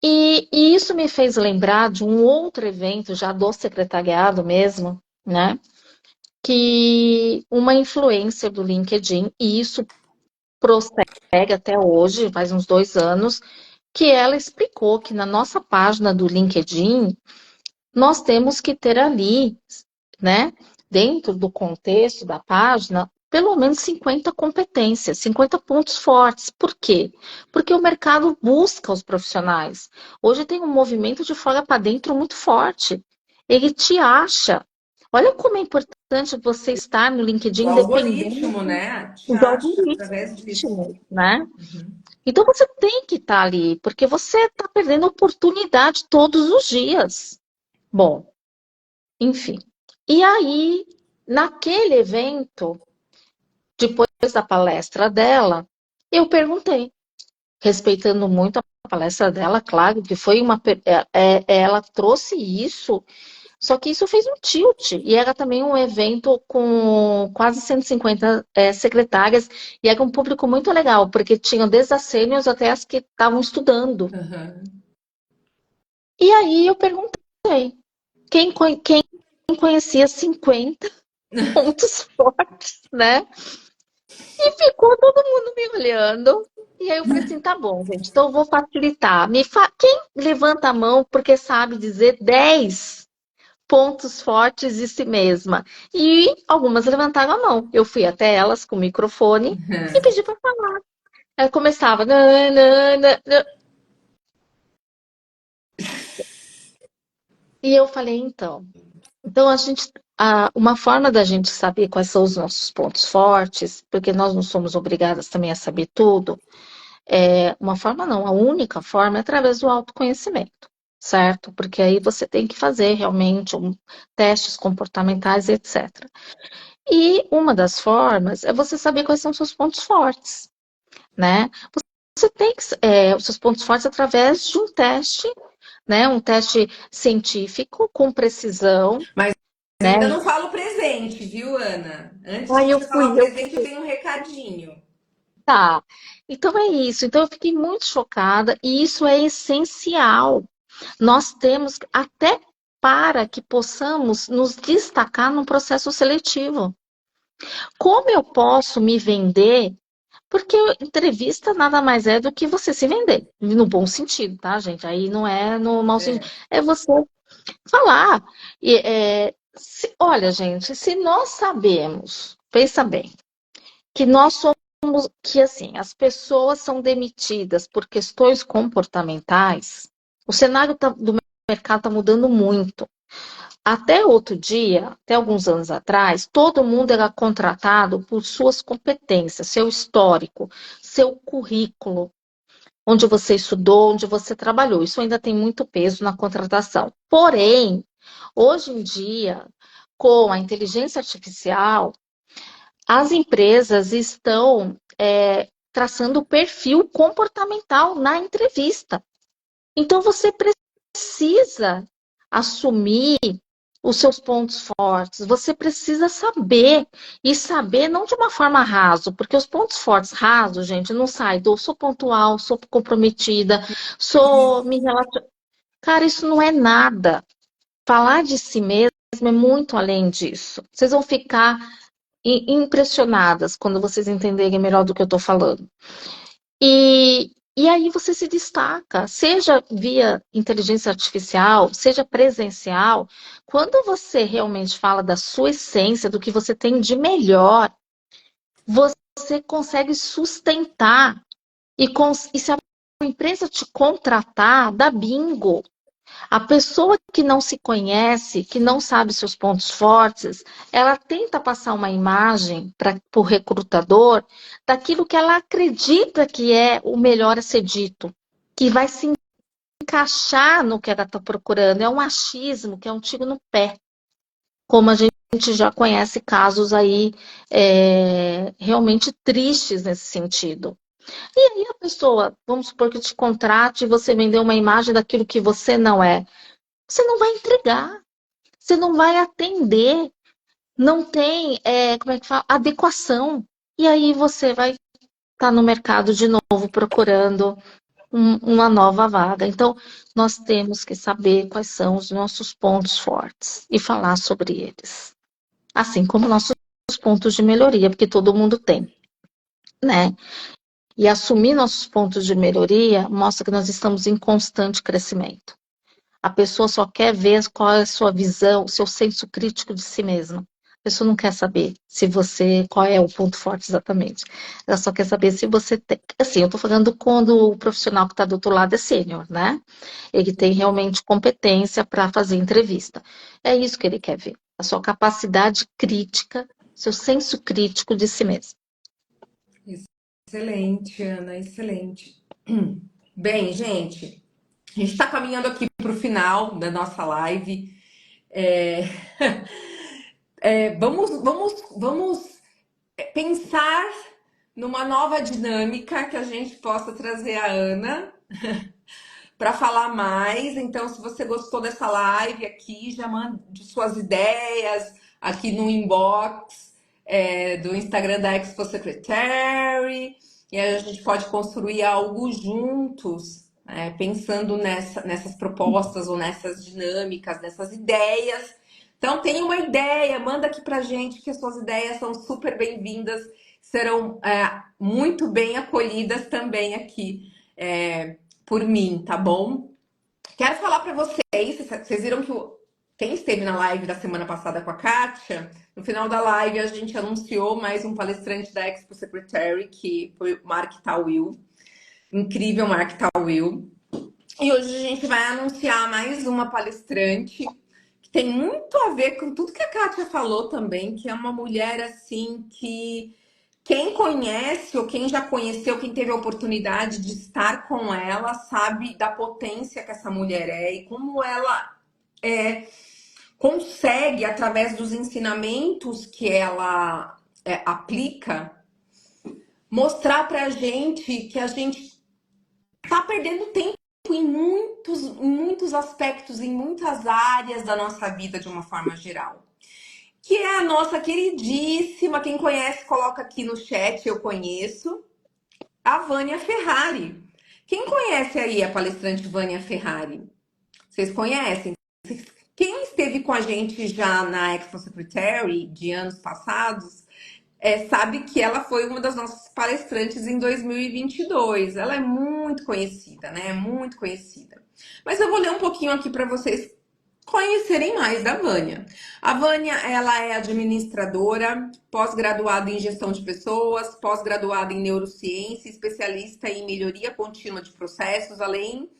E isso me fez lembrar de um outro evento, já do secretariado mesmo, né? Que uma influencer do LinkedIn, e isso prossegue até hoje, faz uns 2 anos, que ela explicou que na nossa página do LinkedIn, nós temos que ter ali, né, dentro do contexto da página, pelo menos 50 competências, 50 pontos fortes. Por quê? Porque o mercado busca os profissionais. Hoje tem um movimento de fora para dentro muito forte. Ele te acha. Olha como é importante você estar no O LinkedIn dependendo algoritmo, né? Te dos acha através disso. algoritmos, né? Uhum. Então você tem que estar ali, porque você está perdendo oportunidade todos os dias. Bom, enfim. E aí, naquele evento, depois da palestra dela, eu perguntei. respeitando muito a palestra dela, claro, que foi ela trouxe isso, só que isso fez um tilt, e era também um evento com quase 150 secretárias, e era um público muito legal, porque tinham desde as sêniores até as que estavam estudando. Aham. E aí eu perguntei, quem conhecia 50 pontos fortes, né? E ficou todo mundo me olhando. E aí eu falei assim, tá bom, gente, então eu vou facilitar. Quem levanta a mão porque sabe dizer 10 pontos fortes de si mesma? E algumas levantaram a mão. Eu fui até elas com o microfone e Aham. pedi para falar. Aí começava. "Nã, nã, nã, nã". E eu falei, então uma forma da gente saber quais são os nossos pontos fortes, porque nós não somos obrigadas também a saber tudo, uma forma não, a única forma é através do autoconhecimento, certo? Porque aí você tem que fazer realmente testes comportamentais, etc. E uma das formas é você saber quais são os seus pontos fortes, né? Você tem os seus pontos fortes através de um teste, né? Um teste científico com precisão, Mas né? ainda não falo presente, viu, Ana? Antes de Aí você falar o eu presente, eu tenho um recadinho. tá. Então é isso. Então eu fiquei muito chocada e isso é essencial. Nós temos até para que possamos nos destacar num processo seletivo. Como eu posso me vender? Porque entrevista nada mais é do que você se vender, no bom sentido, tá, gente? Aí não é no mau sentido. É. É você falar. Olha, gente, se nós sabemos, pensa bem, que nós somos, que assim, as pessoas são demitidas por questões comportamentais, o cenário do mercado está mudando muito. Até outro dia, até alguns anos atrás, todo mundo era contratado por suas competências, seu histórico, seu currículo, onde você estudou, onde você trabalhou. Isso ainda tem muito peso na contratação. Porém, hoje em dia, com a inteligência artificial, as empresas estão traçando o perfil comportamental na entrevista. Então, você precisa assumir os seus pontos fortes, você precisa saber, e saber não de uma forma raso, porque os pontos fortes rasos, gente, não sai do sou pontual, sou comprometida, me relaciono. Cara, isso não é nada. Falar de si mesmo é muito além disso. Vocês vão ficar impressionadas quando vocês entenderem melhor do que eu estou falando. E aí você se destaca, seja via inteligência artificial, seja presencial, quando você realmente fala da sua essência, do que você tem de melhor, você consegue sustentar. E se a empresa te contratar, dá bingo. A pessoa que não se conhece, que não sabe seus pontos fortes, ela tenta passar uma imagem para o recrutador daquilo que ela acredita que é o melhor a ser dito, que vai se encaixar no que ela está procurando. É um achismo, que é um tiro no pé, como a gente já conhece casos aí realmente tristes nesse sentido. E aí a pessoa, vamos supor que te contrate e você vendeu uma imagem daquilo que você não é. Você não vai entregar, você não vai atender, não tem, como é que fala, adequação. E aí você vai estar no mercado de novo procurando uma nova vaga. Então, nós temos que saber quais são os nossos pontos fortes e falar sobre eles. Assim como nossos pontos de melhoria, porque todo mundo tem, né? E assumir nossos pontos de melhoria mostra que nós estamos em constante crescimento. A pessoa só quer ver qual é a sua visão, o seu senso crítico de si mesma. A pessoa não quer saber qual é o ponto forte exatamente. Ela só quer saber se você tem. Assim, eu estou falando quando o profissional que está do outro lado é sênior, né? Ele tem realmente competência para fazer entrevista. É isso que ele quer ver. A sua capacidade crítica, seu senso crítico de si mesmo. Excelente, Ana, excelente. Bem, gente, a gente está caminhando aqui para o final da nossa live. É, vamos pensar numa nova dinâmica que a gente possa trazer a Ana para falar mais. Então, se você gostou dessa live aqui, já mande suas ideias aqui no inbox do Instagram da Expo Secretary. E aí a gente pode construir algo juntos, pensando nessas propostas ou nessas dinâmicas, nessas ideias. Então, tem uma ideia, manda aqui pra gente que as suas ideias são super bem-vindas, serão muito bem acolhidas também aqui por mim, tá bom? Quero falar para vocês viram que quem esteve na live da semana passada com a Kátia, no final da live a gente anunciou mais um palestrante da Expo Secretary, que foi o Mark Tawil, incrível Mark Tawil. E hoje a gente vai anunciar mais uma palestrante que tem muito a ver com tudo que a Kátia falou também, que é uma mulher assim que quem conhece ou quem já conheceu, quem teve a oportunidade de estar com ela, sabe da potência que essa mulher é e como ela consegue, através dos ensinamentos que ela aplica, mostrar pra gente que a gente tá perdendo tempo em muitos aspectos, em muitas áreas da nossa vida de uma forma geral. Que é a nossa queridíssima, quem conhece, coloca aqui no chat, eu conheço, a Vânia Ferrari. Quem conhece aí a palestrante Vânia Ferrari? Vocês conhecem? Quem esteve com a gente já na Expo Secretary de anos passados, sabe que ela foi uma das nossas palestrantes em 2022. Ela é muito conhecida, né? Muito conhecida. Mas eu vou ler um pouquinho aqui para vocês conhecerem mais da Vânia. A Vânia, ela é administradora, pós-graduada em gestão de pessoas, pós-graduada em neurociência, especialista em melhoria contínua de processos, além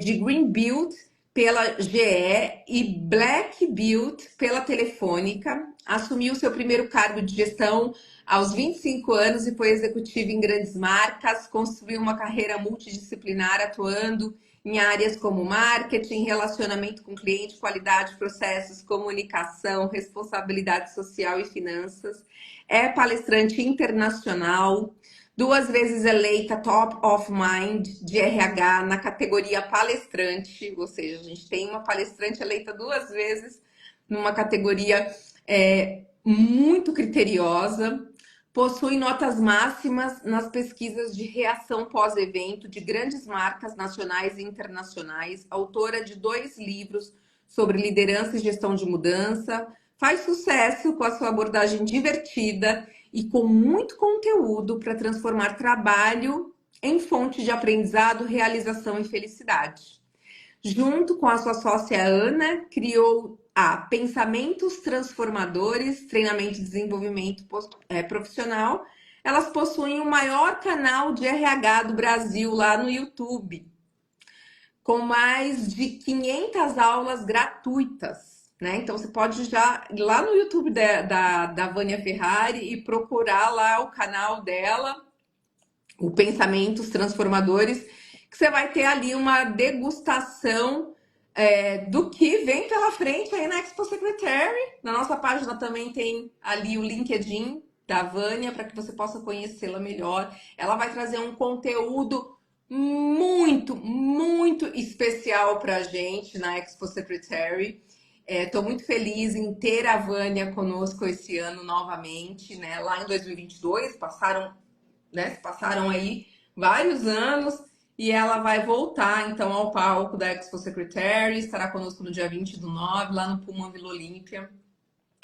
de Green Build pela GE e Black Build pela Telefônica. Assumiu seu primeiro cargo de gestão aos 25 anos e foi executiva em grandes marcas, construiu uma carreira multidisciplinar atuando em áreas como marketing, relacionamento com cliente, qualidade, processos, comunicação, responsabilidade social e finanças. É palestrante internacional, 2 vezes eleita Top of Mind de RH na categoria palestrante, ou seja, a gente tem uma palestrante eleita 2 vezes numa categoria muito criteriosa. Possui notas máximas nas pesquisas de reação pós-evento de grandes marcas nacionais e internacionais, autora de 2 livros sobre liderança e gestão de mudança, faz sucesso com a sua abordagem divertida e com muito conteúdo para transformar trabalho em fonte de aprendizado, realização e felicidade. Junto com a sua sócia Ana, criou a Pensamentos Transformadores, treinamento e desenvolvimento profissional. Elas possuem o maior canal de RH do Brasil lá no YouTube, com mais de 500 aulas gratuitas, né? Então você pode já ir lá no YouTube da Vânia Ferrari e procurar lá o canal dela, o Pensamentos Transformadores, que você vai ter ali uma degustação do que vem pela frente aí na Expo Secretary. Na nossa página também tem ali o LinkedIn da Vânia para que você possa conhecê-la melhor. Ela vai trazer um conteúdo muito especial para a gente na Expo Secretary. Estou muito feliz em ter a Vânia conosco esse ano novamente, né? Lá em 2022 passaram aí vários anos e ela vai voltar então ao palco da Expo Secretary, estará conosco no dia 20/9 lá no Puma Vila Olímpia.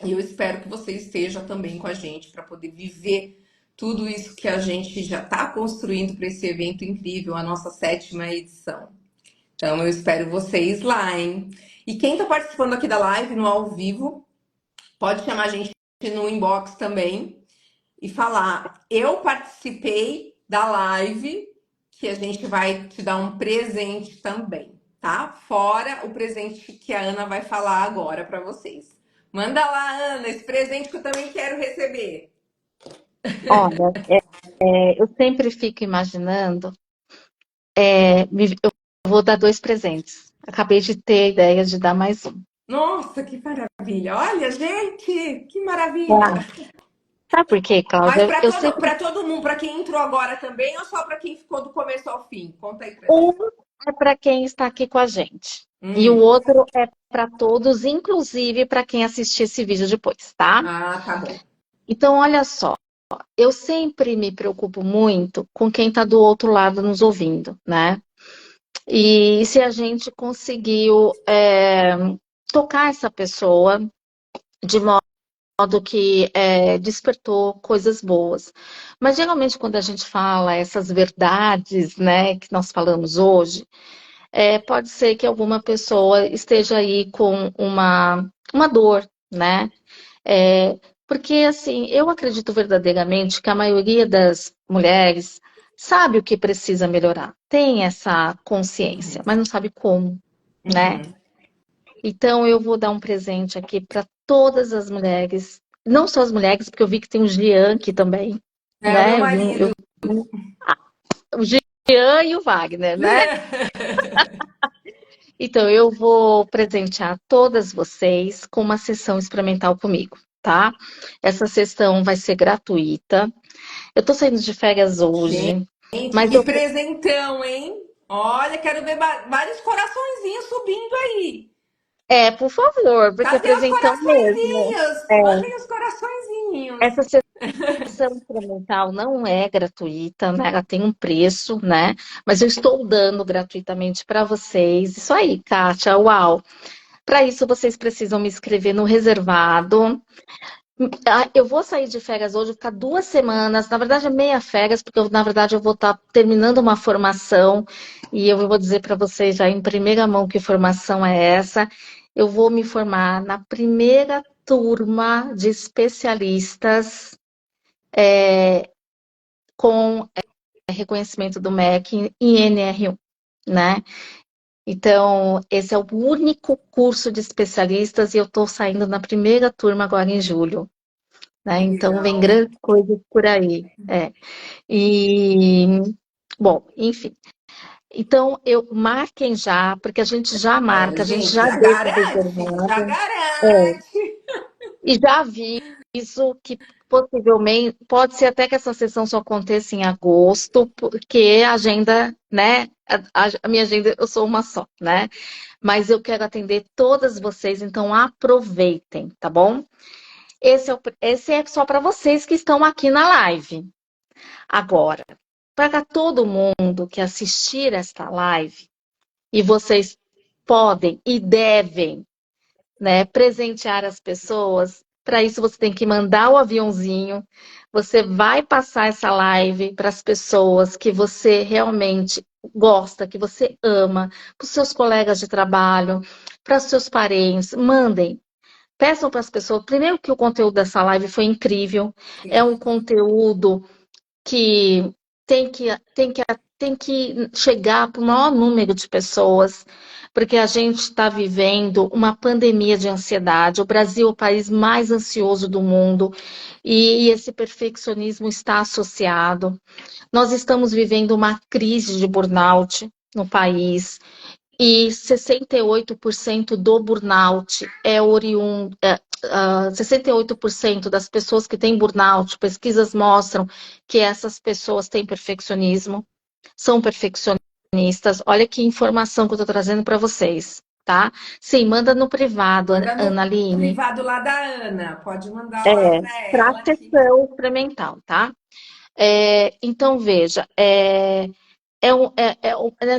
E eu espero que você esteja também com a gente para poder viver tudo isso que a gente já está construindo para esse evento incrível, a nossa 7ª edição. Então eu espero vocês lá, hein? E quem está participando aqui da live no ao vivo, pode chamar a gente no inbox também e falar: eu participei da live, que a gente vai te dar um presente também, tá? Fora o presente que a Ana vai falar agora para vocês. Manda lá, Ana, esse presente que eu também quero receber. Olha, eu sempre fico imaginando, eu vou dar 2 presentes. Acabei de ter a ideia de dar mais um. Nossa, que maravilha! Olha, gente, que maravilha! Sabe por quê, Mas Cláudia? Eu sempre. para todo mundo, para quem entrou agora também, ou só para quem ficou do começo ao fim? Conta aí pra Um gente. é para quem está aqui com a gente. E o Hum. outro é para todos, inclusive para quem assistir esse vídeo depois, tá? Ah, tá bom. Então, olha só. Eu sempre me preocupo muito com quem está do outro lado nos ouvindo, né? E se a gente conseguiu tocar essa pessoa de modo que despertou coisas boas. Mas geralmente quando a gente fala essas verdades, né, que nós falamos hoje, pode ser que alguma pessoa esteja aí com uma dor, né? É, porque, assim, eu acredito verdadeiramente que a maioria das mulheres sabe o que precisa melhorar, tem essa consciência, mas não sabe como, né? Uhum. Então, eu vou dar um presente aqui para todas as mulheres, não só as mulheres, porque eu vi que tem o Jean aqui também, É o meu né? marido. O Jean e o Wagner, né? Então, eu vou presentear todas vocês com uma sessão experimental comigo, tá? Essa sessão vai ser gratuita. Eu tô saindo de férias hoje, Gente, mas que eu presentão, hein? Olha, quero ver vários coraçõezinhos subindo aí. por favor, porque é Cadê os presentão mesmo. coraçõezinhos? É, Mandem os coraçõezinhos. essa sessão experimental não é gratuita, né? Ela tem um preço, né? Mas eu estou dando gratuitamente para vocês. Isso aí, Kátia, uau! Para isso, vocês precisam me inscrever no reservado. Eu vou sair de férias hoje, ficar 2 semanas, na verdade é meia férias, porque na verdade eu vou estar terminando uma formação e eu vou dizer para vocês já em primeira mão que formação é essa. Eu vou me formar na primeira turma de especialistas com reconhecimento do MEC em NR1, né? Então, esse é o único curso de especialistas e eu estou saindo na primeira turma agora em julho. Né? Então, vem Legal. grandes coisas por aí. E, bom, enfim. Então, marquem já, porque a gente já É, marca, a gente gente, já já deixa garante, já reservado. É, garante. e já aviso que possivelmente, pode ser até que essa sessão só aconteça em agosto, porque a agenda, né? A minha agenda, eu sou uma só, né? Mas eu quero atender todas vocês, então aproveitem, tá bom? Esse é só para vocês que estão aqui na live. Agora, para todo mundo que assistir esta live, e vocês podem e devem, né, presentear as pessoas, para isso você tem que mandar o aviãozinho, você vai passar essa live para as pessoas que você realmente gosta, que você ama, para os seus colegas de trabalho, para os seus parentes, mandem. Peçam para as pessoas, primeiro que o conteúdo dessa live foi incrível, é Sim. um conteúdo que tem que, tem que, tem que chegar para o maior número de pessoas, porque a gente está vivendo uma pandemia de ansiedade. O Brasil é o país mais ansioso do mundo e esse perfeccionismo está associado. Nós estamos vivendo uma crise de burnout no país. E 68% do burnout é oriundo. 68% das pessoas que têm burnout, pesquisas mostram que essas pessoas têm perfeccionismo, são perfeccionistas. Olha que informação que eu estou trazendo para vocês, tá? Sim, manda no privado, Manda no Analine. privado lá da Ana. Pode mandar lá para Para ela que sessão experimental, tá? Então, veja,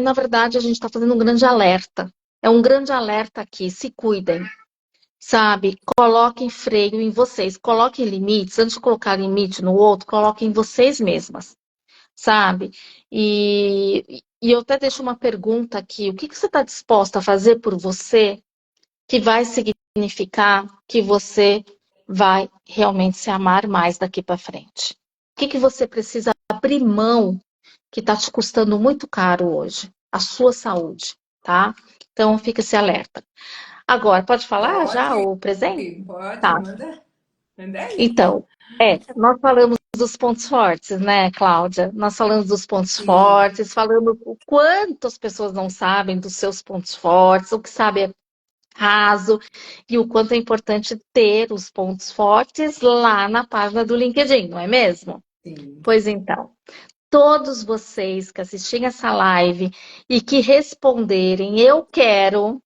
na verdade, a gente está fazendo um grande alerta. É um grande alerta aqui, se cuidem, sabe? Coloquem freio em vocês, coloquem limites, antes de colocar limite no outro, coloquem em vocês mesmas, sabe? E eu até deixo uma pergunta aqui, o que você está disposta a fazer por você que vai significar que você vai realmente se amar mais daqui para frente? O que você precisa abrir mão que está te custando muito caro hoje, a sua saúde, tá? Então fica esse alerta. Agora, pode falar já pode, o presente? pode, Tá. manda aí. Então, nós falamos dos pontos fortes, né, Cláudia? Nós falamos dos pontos Sim. fortes, falamos o quanto as pessoas não sabem dos seus pontos fortes, o que sabe raso, e o quanto é importante ter os pontos fortes lá na página do LinkedIn, não é mesmo? Sim. Pois então, todos vocês que assistirem essa live e que responderem eu quero,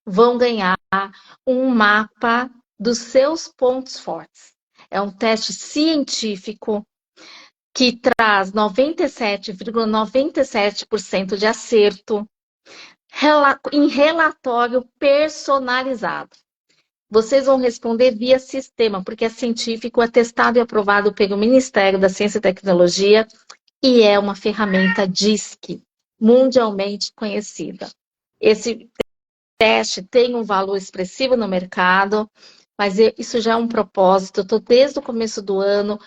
vão ganhar um mapa dos seus pontos fortes. É um teste científico que traz 97,97% de acerto em relatório personalizado. Vocês vão responder via sistema, porque é científico, é testado e aprovado pelo Ministério da Ciência e Tecnologia e é uma ferramenta DISC, mundialmente conhecida. Esse teste tem um valor expressivo no mercado, mas isso já é um propósito. Eu estou desde o começo do ano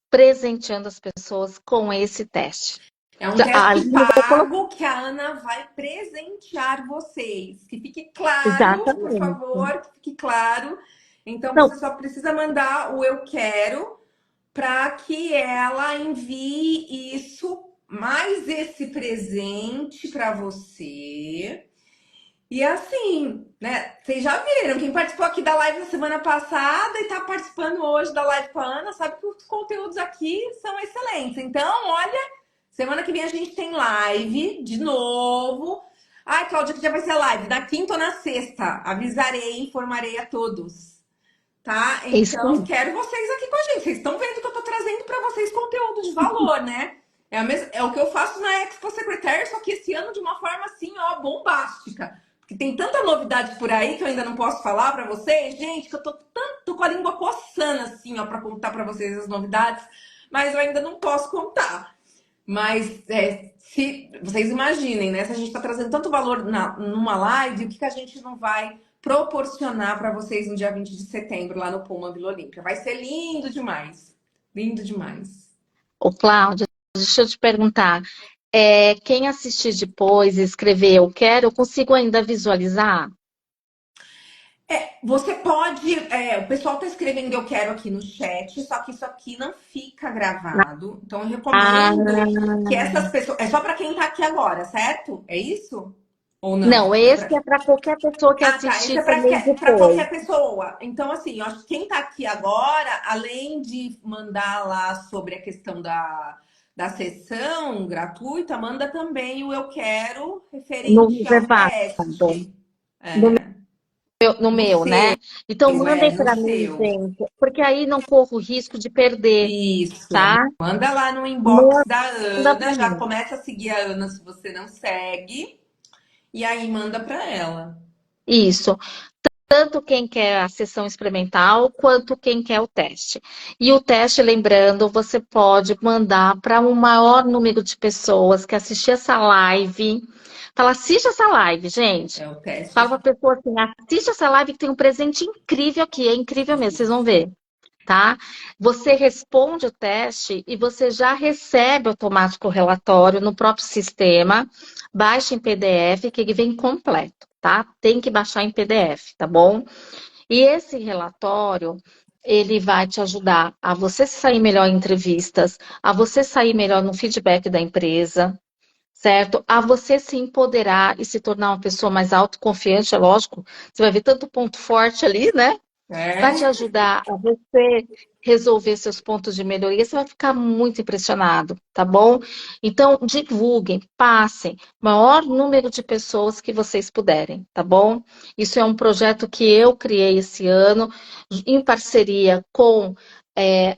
presenteando as pessoas com esse teste. É um teste Ali eu vou colocar. pago que a Ana vai presentear vocês. Que fique claro, por Exatamente. favor, que fique claro. Então Não, você só precisa mandar o eu quero para que ela envie isso, mais esse presente para você. E assim, né? Vocês já viram, quem participou aqui da live na semana passada e tá participando hoje da live com a Ana, sabe que os conteúdos aqui são excelentes. Então, olha, semana que vem a gente tem live de novo. Ai, Cláudia, que já vai ser live? Na quinta ou na sexta? Avisarei, informarei a todos. Tá? é isso Então, aí. quero vocês aqui com a gente. Vocês estão vendo que eu tô trazendo para vocês conteúdo de valor, né? É o que eu faço na Expo Secretary, só que esse ano de uma forma assim, ó, bombástica. Porque tem tanta novidade por aí que eu ainda não posso falar para vocês, gente, que eu tô com a língua coçando assim, ó, para contar para vocês as novidades, mas eu ainda não posso contar. Mas se vocês imaginem, né? Se a gente está trazendo tanto valor numa live, o que a gente não vai proporcionar para vocês no dia 20 de setembro lá no Puma Vila Olímpia? Vai ser lindo demais. Lindo demais. Ô, Cláudia, deixa eu te perguntar. Quem assistir depois e escrever eu quero, eu consigo ainda visualizar? Você pode. O pessoal está escrevendo eu quero aqui no chat, só que isso aqui não fica gravado. Então eu Ah, recomendo que essas pessoas. É só para quem está aqui agora, certo? É isso? Ou não, não? esse é para qualquer pessoa que Ah, tá. Isso assistir é também para depois. qualquer pessoa. Então, assim, eu acho que quem tá aqui agora, além de mandar lá sobre a questão da sessão gratuita, manda também o eu quero No referente ao reservado, teste. no É, no no meu, né? seu, Então, mandem no para mim, seu. gente, porque aí não corro o risco de perder, Isso. tá? Manda lá no inbox da Manda Ana, para já mim. começa a seguir a Ana se você não segue, e aí manda para ela. Isso. Tanto quem quer a sessão experimental, quanto quem quer o teste. E o teste, lembrando, você pode mandar para um maior número de pessoas que assistir essa live. Fala, assiste essa live, gente. É o teste. Fala para a pessoa assim, assiste essa live que tem um presente incrível aqui, é incrível mesmo, vocês vão ver, tá? Você responde o teste e você já recebe automático o relatório no próprio sistema, baixa em PDF que ele vem completo, tá? Tem que baixar em PDF, tá bom? E esse relatório, ele vai te ajudar a você sair melhor em entrevistas, a você sair melhor no feedback da empresa, certo? A você se empoderar e se tornar uma pessoa mais autoconfiante, é lógico. Você vai ver tanto ponto forte ali, né? Vai te É. ajudar a você resolver seus pontos de melhoria, você vai ficar muito impressionado, tá bom? Então, divulguem, passem, maior número de pessoas que vocês puderem, tá bom? Isso é um projeto que eu criei esse ano, em parceria com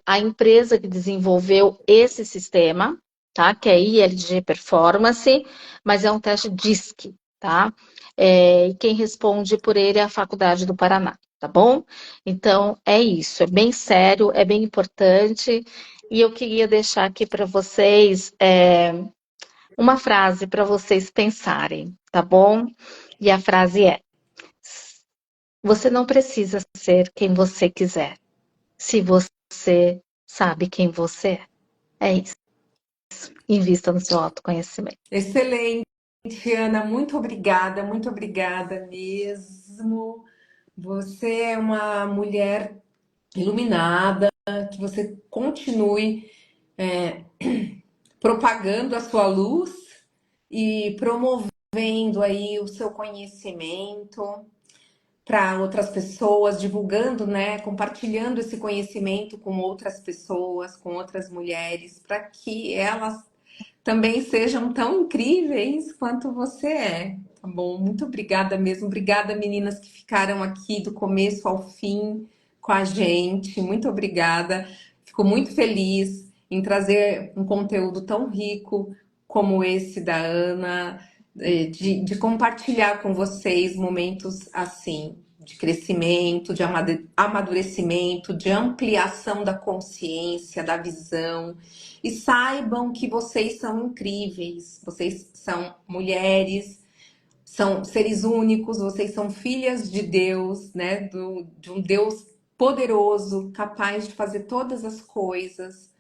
a empresa que desenvolveu esse sistema, tá? Que é a ILG Performance, mas é um teste DISC, tá? E quem responde por ele é a Faculdade do Paraná, tá bom? Então, é isso, é bem sério, é bem importante, e eu queria deixar aqui para vocês uma frase para vocês pensarem, tá bom? E a frase é: você não precisa ser quem você quiser, se você sabe quem você é. É isso. Invista no seu autoconhecimento. Excelente, Ana, muito obrigada mesmo. Você é uma mulher iluminada, que você continue propagando a sua luz e promovendo aí o seu conhecimento. para outras pessoas, divulgando, né, compartilhando esse conhecimento com outras pessoas, com outras mulheres, para que elas também sejam tão incríveis quanto você é, tá bom? Muito obrigada mesmo. Obrigada, meninas que ficaram aqui do começo ao fim com a gente. Muito obrigada. Fico muito feliz em trazer um conteúdo tão rico como esse da Ana, de compartilhar com vocês momentos assim, de crescimento, de amadurecimento, de ampliação da consciência, da visão. E saibam que vocês são incríveis, vocês são mulheres, são seres únicos, vocês são filhas de Deus, né? De um Deus poderoso, capaz de fazer todas as coisas.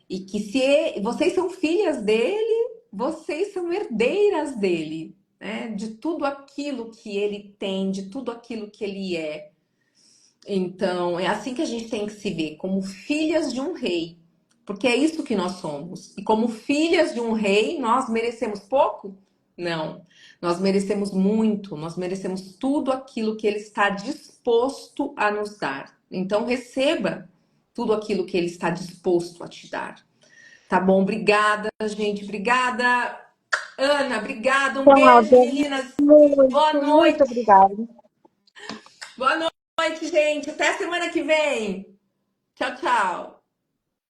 E que se vocês são filhas dele, vocês são herdeiras dele, né? De tudo aquilo que ele tem, de tudo aquilo que ele é. Então, é assim que a gente tem que se ver, como filhas de um rei, porque é isso que nós somos. E como filhas de um rei, nós merecemos pouco? Não. Nós merecemos muito, nós merecemos tudo aquilo que ele está disposto a nos dar. Então, receba tudo aquilo que ele está disposto a te dar. Tá bom? Obrigada, gente. Obrigada, Ana. Obrigada. Um beijo, Cláudia, meninas. Boa muito, noite. muito obrigada. Boa noite, gente. Até semana que vem. Tchau, tchau.